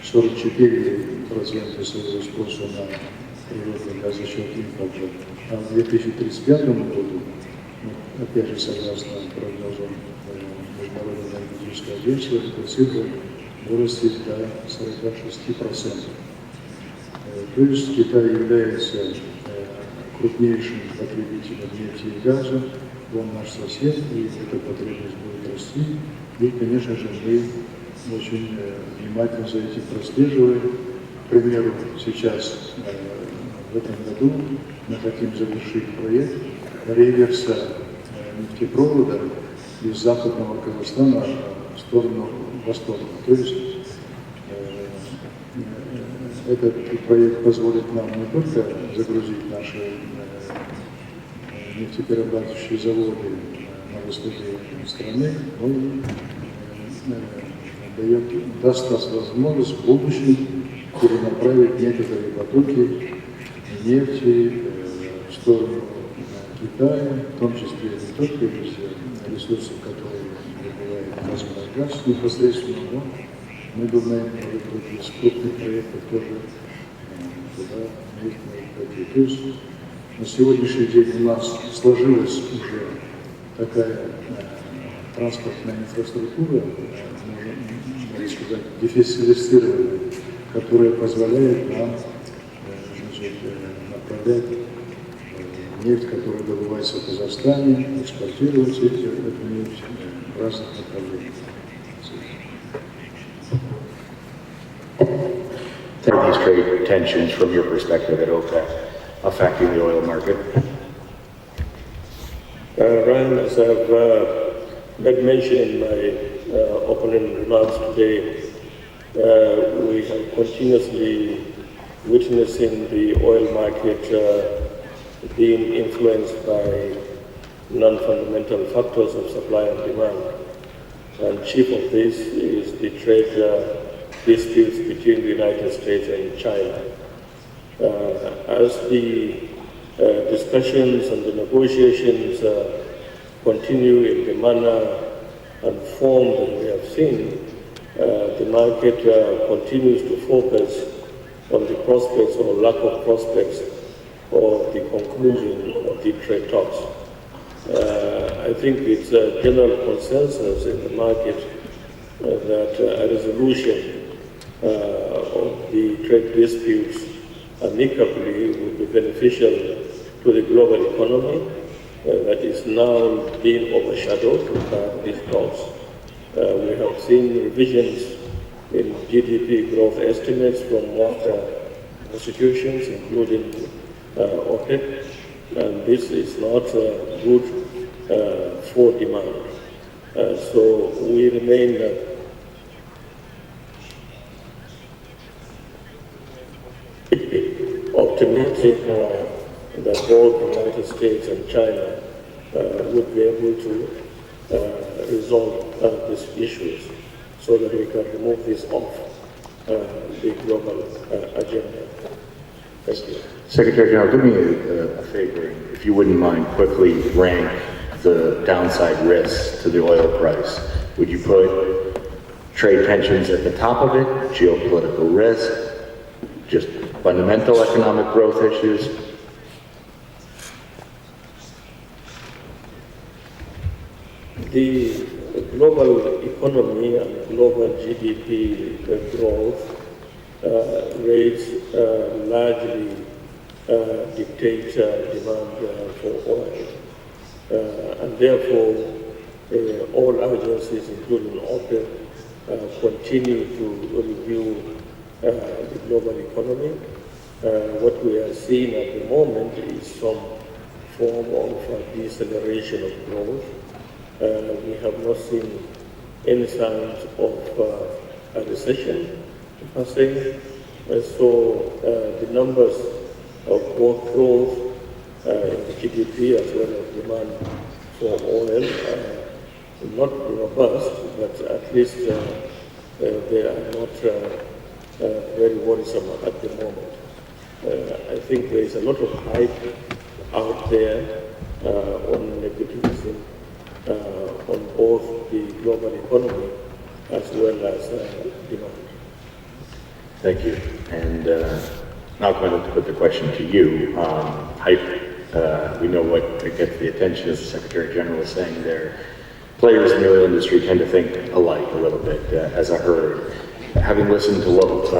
44% своего спроса на природный газ за счет импорта. А в 2035 году, опять же согласно прогнозам Международного энергетического агентства, эта цифра вырастет до 46%. То есть Китай является крупнейшим потребителем нефти и газа, он наш сосед, и эта потребность будет расти. И, конечно же, мы очень внимательно за этим прослеживаем. К примеру, сейчас в этом году мы хотим завершить проект реверса нефтепровода из западного Казахстана в сторону востока. То есть этот проект позволит нам не только загрузить наши нефтеперерабатывающие заводы на востоке страны, но и даст нас возможность в будущем перенаправить некоторые потоки нефти в сторону Китая, в том числе не только из ресурсов, которые добывает газ непосредственно, но мы думаем, что из крупных проектов тоже туда нефть может пойти. То есть на сегодняшний день у нас сложилась уже такая транспортная инфраструктура, можно сказать, диверсифицированная, которая позволяет нам направлять нефть, которая добывается в Казахстане, экспортировать эту нефть в разных направлениях. These trade tensions from your perspective at OPEC affecting the oil market? Ryan, as I've made mention in my opening remarks today, we have continuously witnessing the oil market being influenced by non-fundamental factors of supply and demand. And chief of this is the trade disputes between the United States and China. As the discussions and the negotiations continue in the manner and form that we have seen, the market continues to focus on the prospects or lack of prospects of the conclusion of the trade talks. I think it's a general consensus in the market that a resolution of the trade disputes amicably would be beneficial to the global economy that is now being overshadowed by these talks. We have seen revisions in GDP growth estimates from most institutions, including OPEC, and this is not good for demand. So we remain optimistic that both the United States and China would be able to resolve these issues so that we can remove this off the global agenda. Thank you. Secretary General, do me a favor, if you wouldn't mind quickly rank the downside risks to the oil price. Would you put trade tensions at the top of it, geopolitical risk, just fundamental economic growth issues? The global economy and global GDP growth rates largely dictate demand for oil. And therefore, all agencies, including OPEC, continue to review the global economy. What we are seeing at the moment is some form of deceleration of growth. We have not seen any signs of a recession, per se. So the numbers of both growth in the GDP as well as demand for oil are not robust, but at least they are not very worrisome at the moment. I think there is a lot of hype out there on negativism on both the global economy as well as demand. Thank you. And now I'm going to put the question to you. Hype, we know what gets the attention, as the Secretary General was saying there. Players in the oil industry tend to think alike a little bit as a herd. having listened to what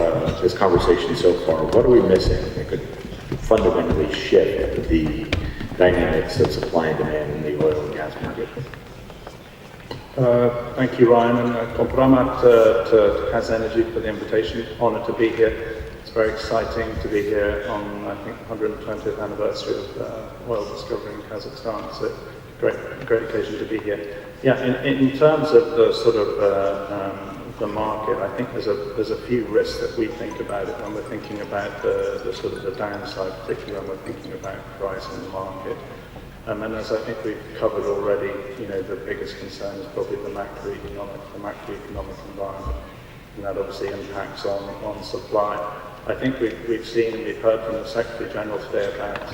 this conversation so far, what are we missing that could fundamentally shift the dynamics of supply and demand in the oil and gas market? Thank you, Ryan, and kompromat to KAZENERGY for the invitation. Honored to be here. It's very exciting to be here on, I think, 120th anniversary of oil discovery in Kazakhstan. So great occasion to be here. Yeah, in terms of the sort of the market, I think there's a few risks that we think about it when we're thinking about the sort of the downside, particularly when we're thinking about price in the market. And as I think we've covered already, the biggest concern is probably the macroeconomic environment, and that obviously impacts on supply. I think we've seen and we've heard from the Secretary General today about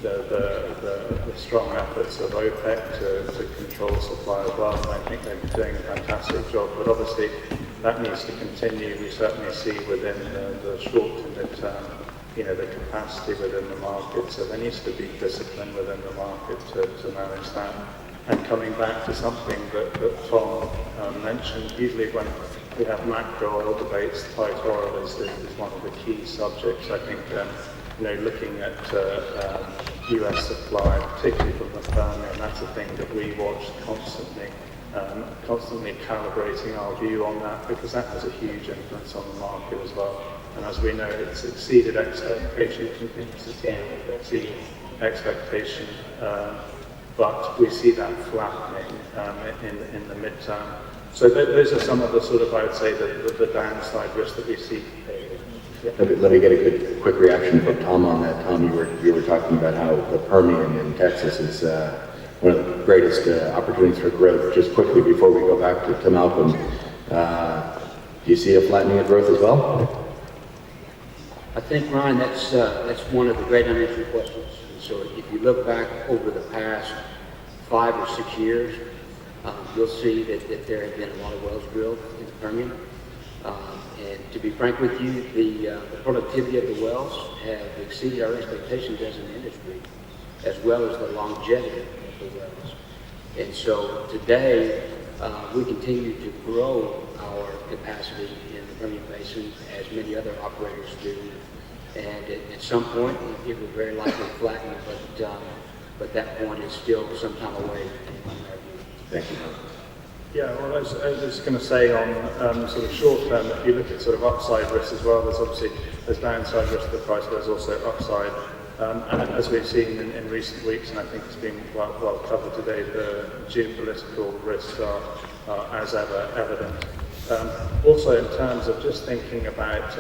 the strong efforts of OPEC to control supply as well, and I think they're doing a fantastic job. But obviously, that needs to continue. We certainly see within the short to mid-term, the capacity within the market. So there needs to be discipline within the market to manage that. And coming back to something that Tom mentioned, usually when we have macro oil debates, tight oil is one of the key subjects. I think looking at US supply, particularly from the Permian, that's a thing that we watch constantly calibrating our view on that, because that has a huge influence on the market as well. And as we know, it's exceeded expectation, continues to exceed expectation, but we see that flattening in the midterm. So those are some of the sort of, I would say, the downside risks that we see. Yeah. Let me get a quick reaction from Tom on that. Tom, you were talking about how the Permian in Texas is one of the greatest opportunities for growth. Just quickly before we go back to Malcolm, do you see a flattening of growth as well? I think, Ryan, that's one of the great unanswered questions. So if you look back over the past 5 or 6 years, you'll see that there have been a lot of wells drilled in the Permian. And to be frank with you, the productivity of the wells have exceeded our expectations as an industry, as well as the longevity of the wells. And so today, we continue to grow our capacity in the Permian Basin, as many other operators do. And at some point, it will very likely flatten, but that point is still some time away in our view. Thank you. Yeah, well, I was going to say on sort of short term, if you look at sort of upside risks as well, there's downside risk to the price, but there's also upside. And as we've seen in recent weeks, and I think it's been well covered today, the geopolitical risks are as ever evident. Also, in terms of just thinking about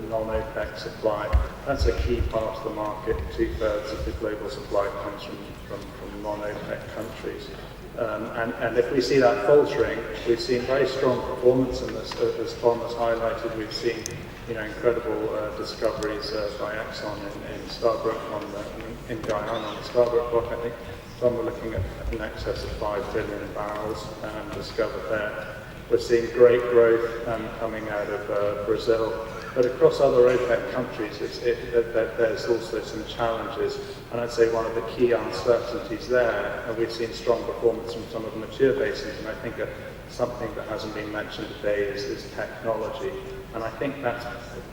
non-OPEC supply, that's a key part of the market. 2/3 of the global supply comes from non-OPEC countries. And if we see that faltering, we've seen very strong performance in this, as Tom has highlighted. We've seen incredible discoveries by Exxon in Starbrook in Guyana on the Starbrook block. I think Tom, we're looking at in excess of 5 billion barrels discovered there. We're seeing great growth coming out of Brazil, but across other OPEC countries, there's also some challenges. And I'd say one of the key uncertainties there, and we've seen strong performance from some of the mature basins, and I think something that hasn't been mentioned today is technology. And I think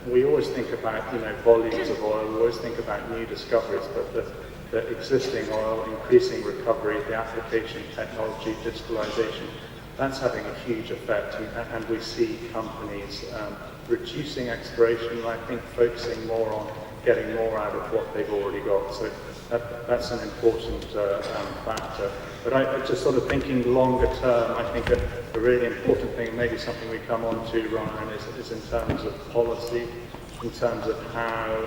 we always think about volumes of oil, we always think about new discoveries, but the existing oil, increasing recovery, the application of technology, digitalization, that's having a huge effect, and we see companies reducing exploration, and I think focusing more on getting more out of what they've already got. So that's an important factor. But I just sort of thinking longer term, I think a really important thing, maybe something we come on to, Ryan, is in terms of policy, in terms of how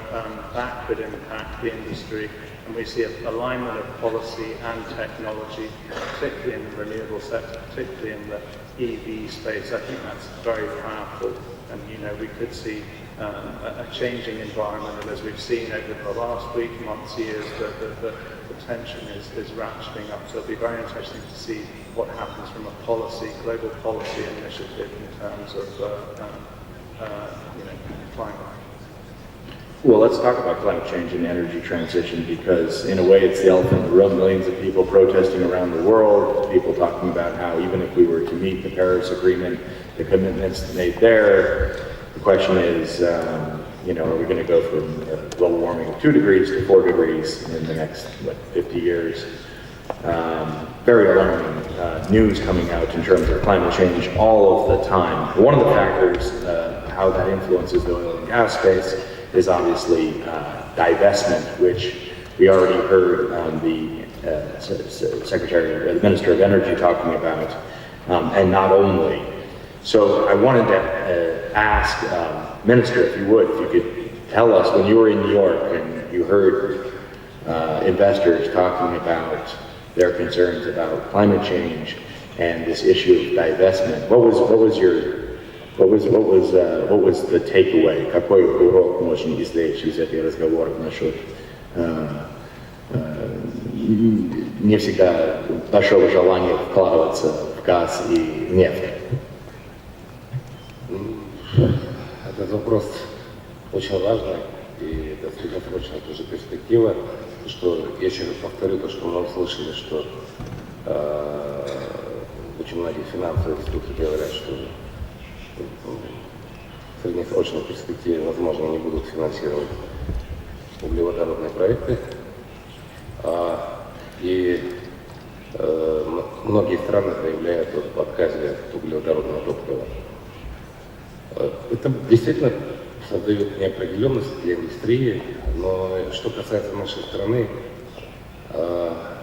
that could impact the industry. And we see an alignment of policy and technology, particularly in the renewable sector, particularly in the EV space. I think that's very powerful. And we could see a changing environment. And as we've seen over the last week, months, years, the tension is ratcheting up. So it'll be very interesting to see what happens from a global policy initiative in terms of climate. Well, let's talk about climate change and energy transition, because in a way it's the elephant in the room. Millions of people protesting around the world, people talking about how even if we were to meet the Paris Agreement, the commitments made there, the question is, you know, are we going to go from global warming of 2 degrees to 4 degrees in the next, 50 years? Very alarming news coming out in terms of climate change all of the time. One of the factors, how that influences the oil and gas space, is obviously divestment, which we already heard the Secretary, the Minister of Energy talking about, and not only. So I wanted to ask, Minister, if you would, if you could tell us, when you were in New York and you heard investors talking about their concerns about climate change and this issue of divestment, what was the takeaway? Какой урок можно извлечь из этих разговоров насчет не всегда большого желания вкладываться в газ и нефть? Этот вопрос очень важный, и это среднесрочная тоже перспектива. Что, я еще раз повторю то, что мы услышали, что очень многие финансовые институты говорят, что в среднесрочной перспективе, возможно, не будут финансировать углеводородные проекты. И многие страны заявляют об отказе от углеводородного топлива. Это действительно создает неопределенность для индустрии, но что касается нашей страны,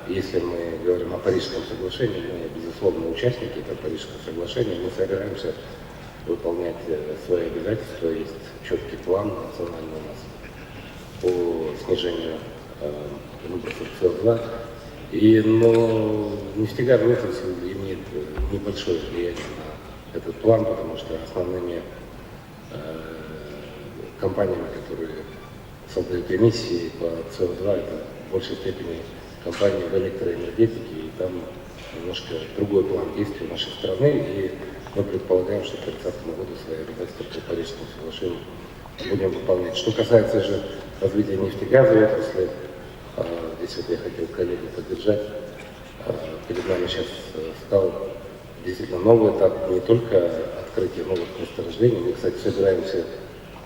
если мы говорим о Парижском соглашении, мы, безусловно, участники этого Парижского соглашения, мы собираемся выполнять свои обязательства, есть четкий план национальный у нас по снижению выбросов СО2, но нефтегазовый отрасль имеет небольшое влияние на этот план, потому что основными компаниями, которые создают эмиссии по СО2, это в большей степени компании в электроэнергетике, и там немножко другой план действий нашей страны, и мы предполагаем, что к 2030 году свои обязательства по Парижскому соглашению будем выполнять. Что касается же развития нефтегазовой отрасли, здесь вот я хотел коллегу поддержать, перед нами сейчас стал действительно новый этап, не только открытие новых месторождений, мы, кстати, собираемся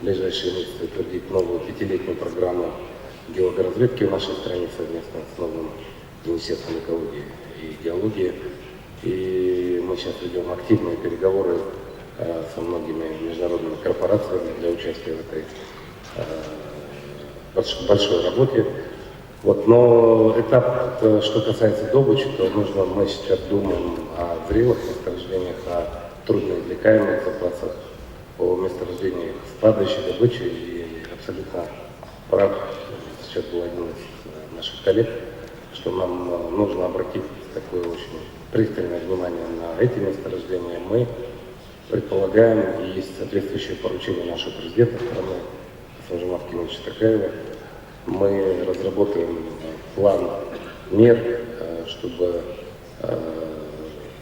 в ближайшие месяцы утвердить новую 5-летнюю программу геологоразведки в нашей стране совместно с новым Министерством экологии и геологии. И мы сейчас ведем активные переговоры со многими международными корпорациями для участия в этой большой работе. Вот, но этап, что касается добычи, то мы сейчас думаем о зрелых месторождениях, о трудноизвлекаемых запасах, о месторождениях с падающей добычей. И абсолютно прав, сейчас был один из наших коллег, что нам нужно обратить такое очень пристальное внимание на эти месторождения. Мы предполагаем, и есть соответствующее поручение нашего президента страны, Сажима Кимовича Такаева, мы разработаем план мер, чтобы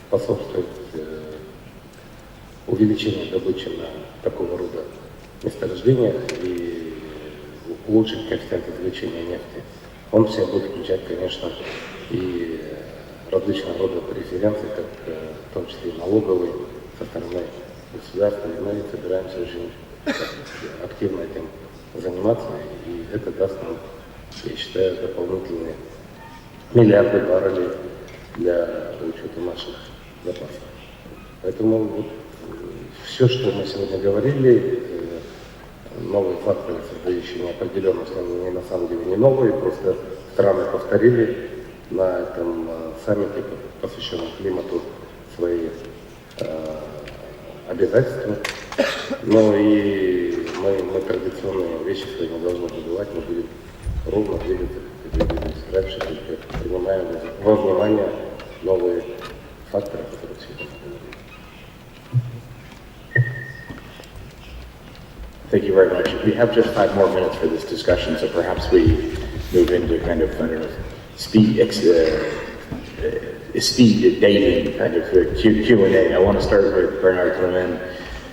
способствовать увеличению добычи на такого рода месторождениях и улучшить коэффициент извлечения нефти. Он в себя будет включать, конечно, и различного рода преференции, как в том числе и налоговые, со стороны государства. И мы собираемся очень активно этим заниматься, и это даст нам, я считаю, дополнительные миллиарды баррелей для учета наших запасов. Поэтому вот все, что мы сегодня говорили, новые факторы, создающие неопределенность, они на самом деле не новые, просто страны повторили на этом саммите, посвященном климату, свои обязательства. Но и мы традиционные вещи свои не должны забывать, мы будем ровно двигаться, как двигались раньше, только принимаем во внимание новые факторы, которые сегодня говорили. Thank you very much. We have just 5 more minutes for this discussion, so perhaps we move into kind of, I don't know, speed dating kind of Q&A. I want to start with Bernard Clement.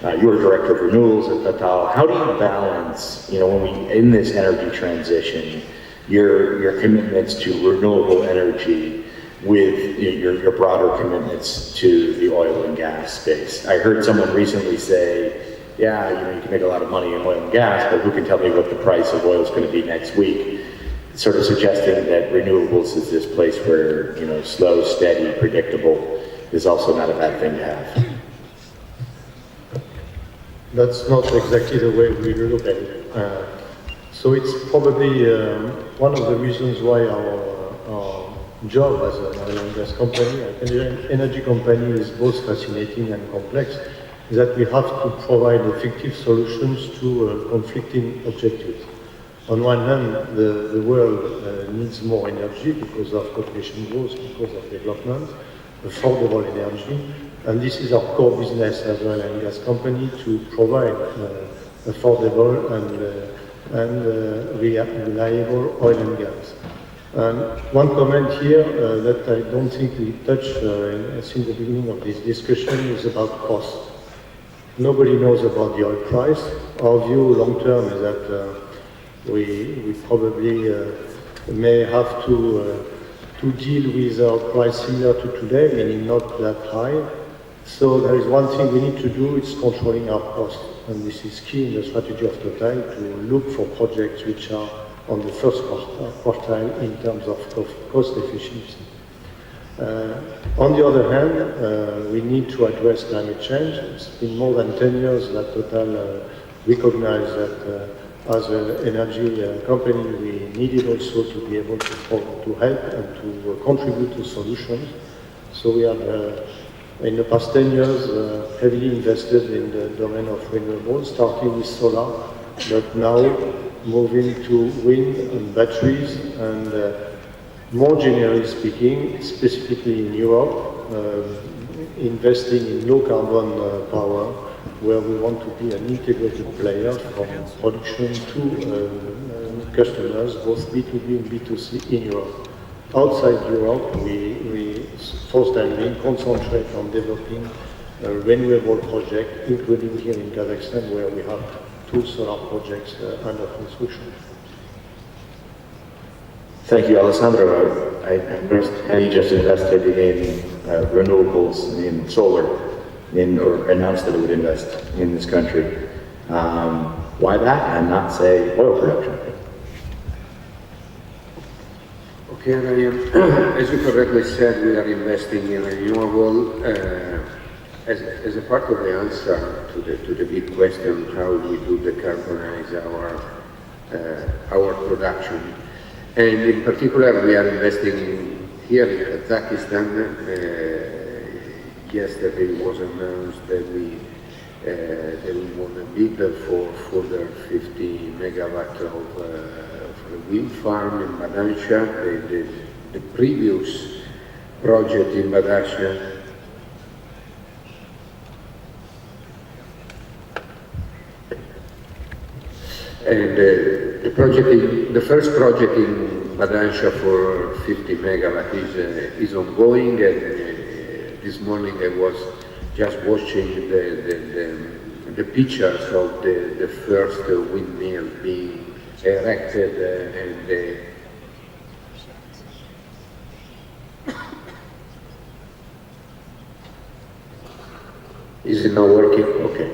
you're Director of Renewals at Data. How do you balance, when we, in this energy transition, your commitments to renewable energy with your broader commitments to the oil and gas space? I heard someone recently say, yeah, you can make a lot of money in oil and gas, but who can tell me what the price of oil is going to be next week? Sort of suggesting that renewables is this place where, slow, steady, predictable is also not a bad thing to have. That's not exactly the way we look at it. So it's probably one of the reasons why our job as an oil and gas company, an energy company, is both fascinating and complex, is that we have to provide effective solutions to conflicting objectives. On one hand, the world needs more energy because of population growth, because of development, affordable energy, and this is our core business as an oil and gas company, to provide affordable and reliable oil and gas. And one comment here that I don't think we touched since the beginning of this discussion is about cost. Nobody knows about the oil price. Our view long term is that we probably may have to deal with our price similar to today, meaning not that high. So there is one thing we need to do, it's controlling our costs. And this is key in the strategy of Total, to look for projects which are on the first quartile in terms of cost efficiency. On the other hand, we need to address climate change. It's been more than 10 years that Total recognized that as an energy company, we needed also to be able to help and to contribute to solutions. So we have, in the past 10 years, heavily invested in the domain of renewables, starting with solar, but now moving to wind and batteries, and more generally speaking, specifically in Europe, investing in low carbon power, where we want to be an integrated player from production to customers, both B2B and B2C in Europe. Outside Europe, we for the time being concentrate on developing a renewable project, including here in Kazakhstan, where we have 2 solar projects under construction. Thank you, Alessandro. I understand you just invested in renewables, in solar, or announced that it would invest in this country. Why that and not, say, oil production? Okay, as you correctly said, we are investing in renewable as a part of the answer to the big question, how we do decarbonize our production. And in particular, we are investing here in Kazakhstan. Yesterday was announced that we won a bid for further 50 megawatt of a wind farm in Badansha. The previous project in Badansha and the first project in Badansha for 50 megawatt is ongoing, and this morning I was just watching the pictures of the first windmill being erected, and is it not working? Okay.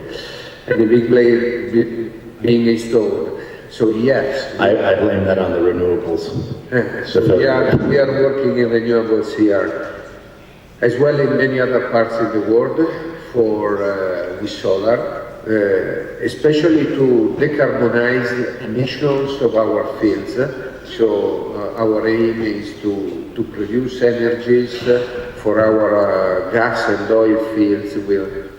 And the big blade being installed. So yes. I blame that on the renewables. So we are working in renewables here, as well in many other parts of the world with solar, especially to decarbonize emissions of our fields. So our aim is to produce energies for our gas and oil fields with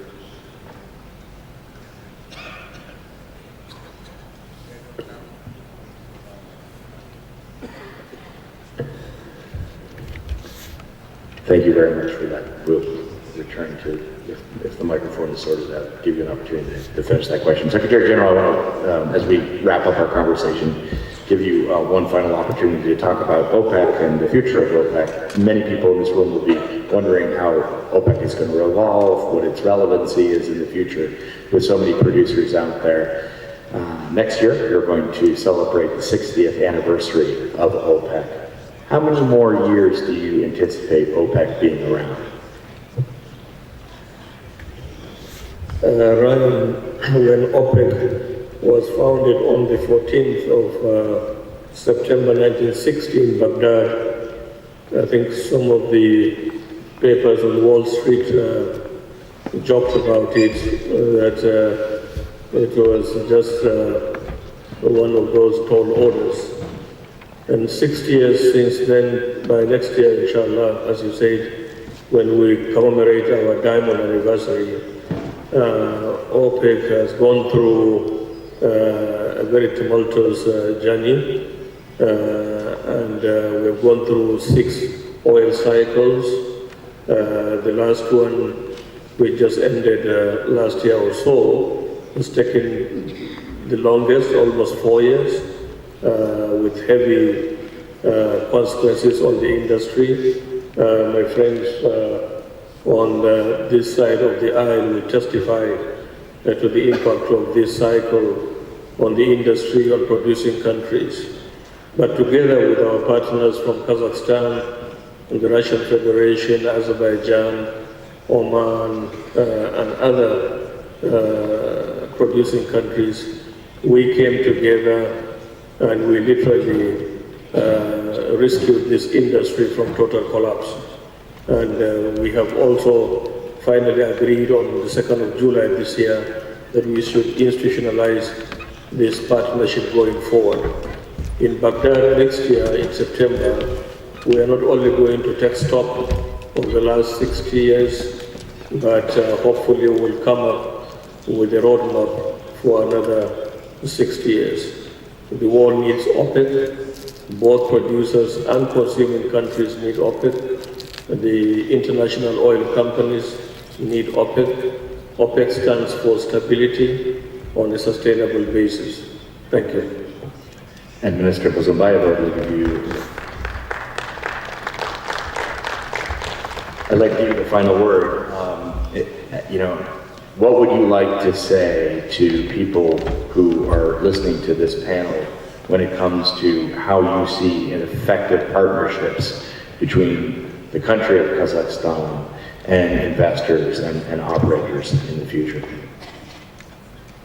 Thank you very much for that. We'll return to, if the microphone is sorted out, give you an opportunity to finish that question. Secretary General, I want to, as we wrap up our conversation, give you one final opportunity to talk about OPEC and the future of OPEC. Many people in this room will be wondering how OPEC is going to evolve, what its relevancy is in the future with so many producers out there. Next year, you're going to celebrate the 60th anniversary of OPEC. How many more years do you anticipate OPEC being around? Ryan, when OPEC was founded on the 14th of September 1960 in Baghdad, I think some of the papers on Wall Street joked about it, that it was just one of those tall orders. And 60 years since then, by next year, inshallah, as you said, when we commemorate our diamond anniversary, OPEC has gone through a very tumultuous journey, and we've gone through 6 oil cycles. The last one, we just ended last year or so, has taken the longest, almost 4 years, with heavy consequences on the industry. My friends on this side of the aisle will testify to the impact of this cycle on the industry, on producing countries. But together with our partners from Kazakhstan, the Russian Federation, Azerbaijan, Oman, and other producing countries, we came together and we literally rescued this industry from total collapse. And we have also finally agreed on the 2nd of July this year that we should institutionalize this partnership going forward. In Baghdad next year, in September, we are not only going to take stock of the last 60 years, but hopefully we'll come up with a roadmap for another 60 years. The world needs OPEC. Both producers and consuming countries need OPEC. The international oil companies need OPEC. OPEC stands for stability on a sustainable basis. Thank you. And Minister Bozumbayev, I'd like to give you the final word. What would you like to say to people who are listening to this panel when it comes to how you see an effective partnerships between the country of Kazakhstan and investors and operators in the future?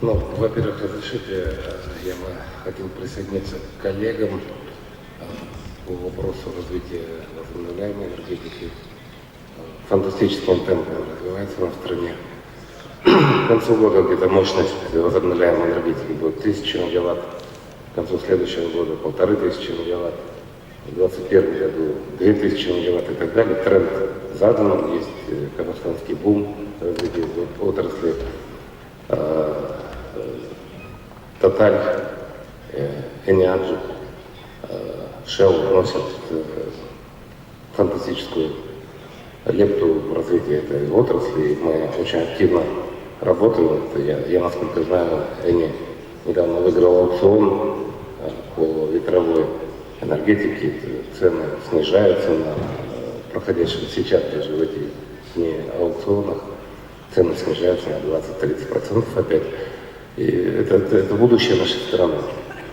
Ну, во-первых, разрешите, я бы хотел присоединиться к коллегам по вопросу развития возобновляемой энергетики. Фантастическим темпом развивается в стране. К концу года где-то мощность возобновляемой энергетики будет 1000 мегаватт, к концу следующего года 1500 мегаватт, в 2021 году 2000 мегаватт и так далее. Тренд задан, есть казахстанский бум развития отрасли. Total, Energy, Shell носят фантастическую лепту в развитии этой отрасли. Мы очень активно работаем. Я насколько знаю, Эни недавно выиграл аукцион по ветровой энергетике. Цены снижаются на проходящих сейчас даже в эти дни аукционах. Цены снижаются на 20-30% опять. И это будущее нашей страны.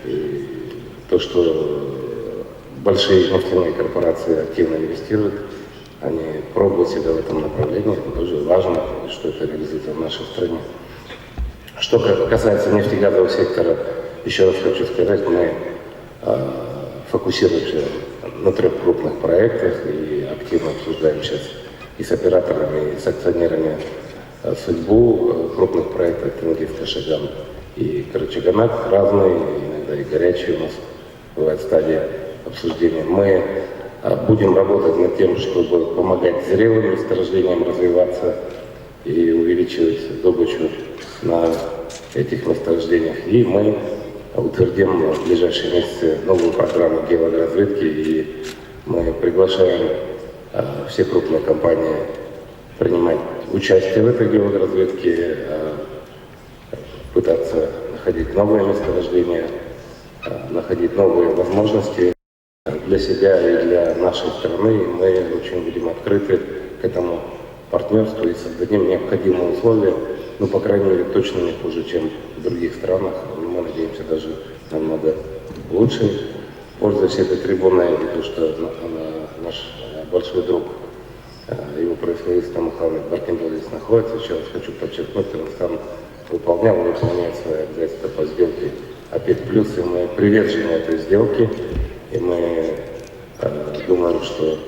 И то, что большие нефтяные корпорации активно инвестируют, они пробуют себя в этом направлении, это тоже важно, что это реализуется в нашей стране. Что касается нефтегазового сектора, еще раз хочу сказать, мы фокусируемся на 3 крупных проектах и активно обсуждаем сейчас и с операторами, и с акционерами судьбу крупных проектов Тенгиз, Кашаган и Карачаганак. Разные, иногда и горячие у нас бывает стадия обсуждения. Мы будем работать над тем, чтобы помогать зрелым месторождениям развиваться и увеличивать добычу на этих месторождениях. И мы утвердим в ближайшие месяцы новую программу геологоразведки, и мы приглашаем все крупные компании принимать участие в этой геологоразведке, пытаться находить новые месторождения, находить новые возможности для себя и для нашей страны. Мы очень будем открыты к этому партнерству и создадим необходимые условия, ну, по крайней мере, точно не хуже, чем в других странах. Но мы надеемся, даже намного лучше. Пользуясь этой трибуной, и то, что наш большой друг, его превосходительство Мухаммед Баркиндо здесь находится, еще раз хочу подчеркнуть, Казахстан выполнял и выполняет свои обязательства по сделке ОПЕК+, и мы привержены этой сделке, и мы думаем, что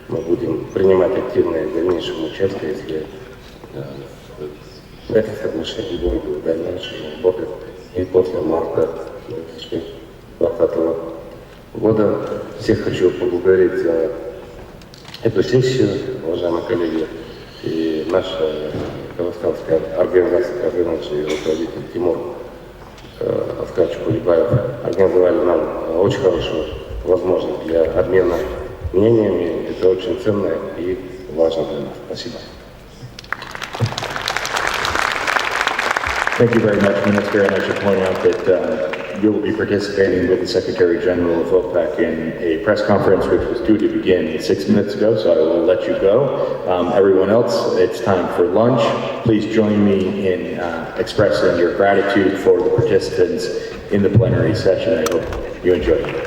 мы будем принимать активное в дальнейшем участие, если это соглашение будет в дальнейшем работать и после марта 2020 года. Всех хочу поблагодарить за эту сессию, уважаемые коллеги, и наша казахстанская организация KAZENERGY и руководитель Тимур Аскарович Кулибаев организовали нам очень хорошую возможность для обмена мнениями. Это очень ценно и важно для нас. Спасибо. Thank you very much, Minister. And I should point out that you will be participating with the Secretary General of OPEC in a press conference which was due to begin 6 minutes ago, so I will let you go. Everyone else, it's time for lunch. Please join me in expressing your gratitude for the participants in the plenary session. I hope you enjoy it.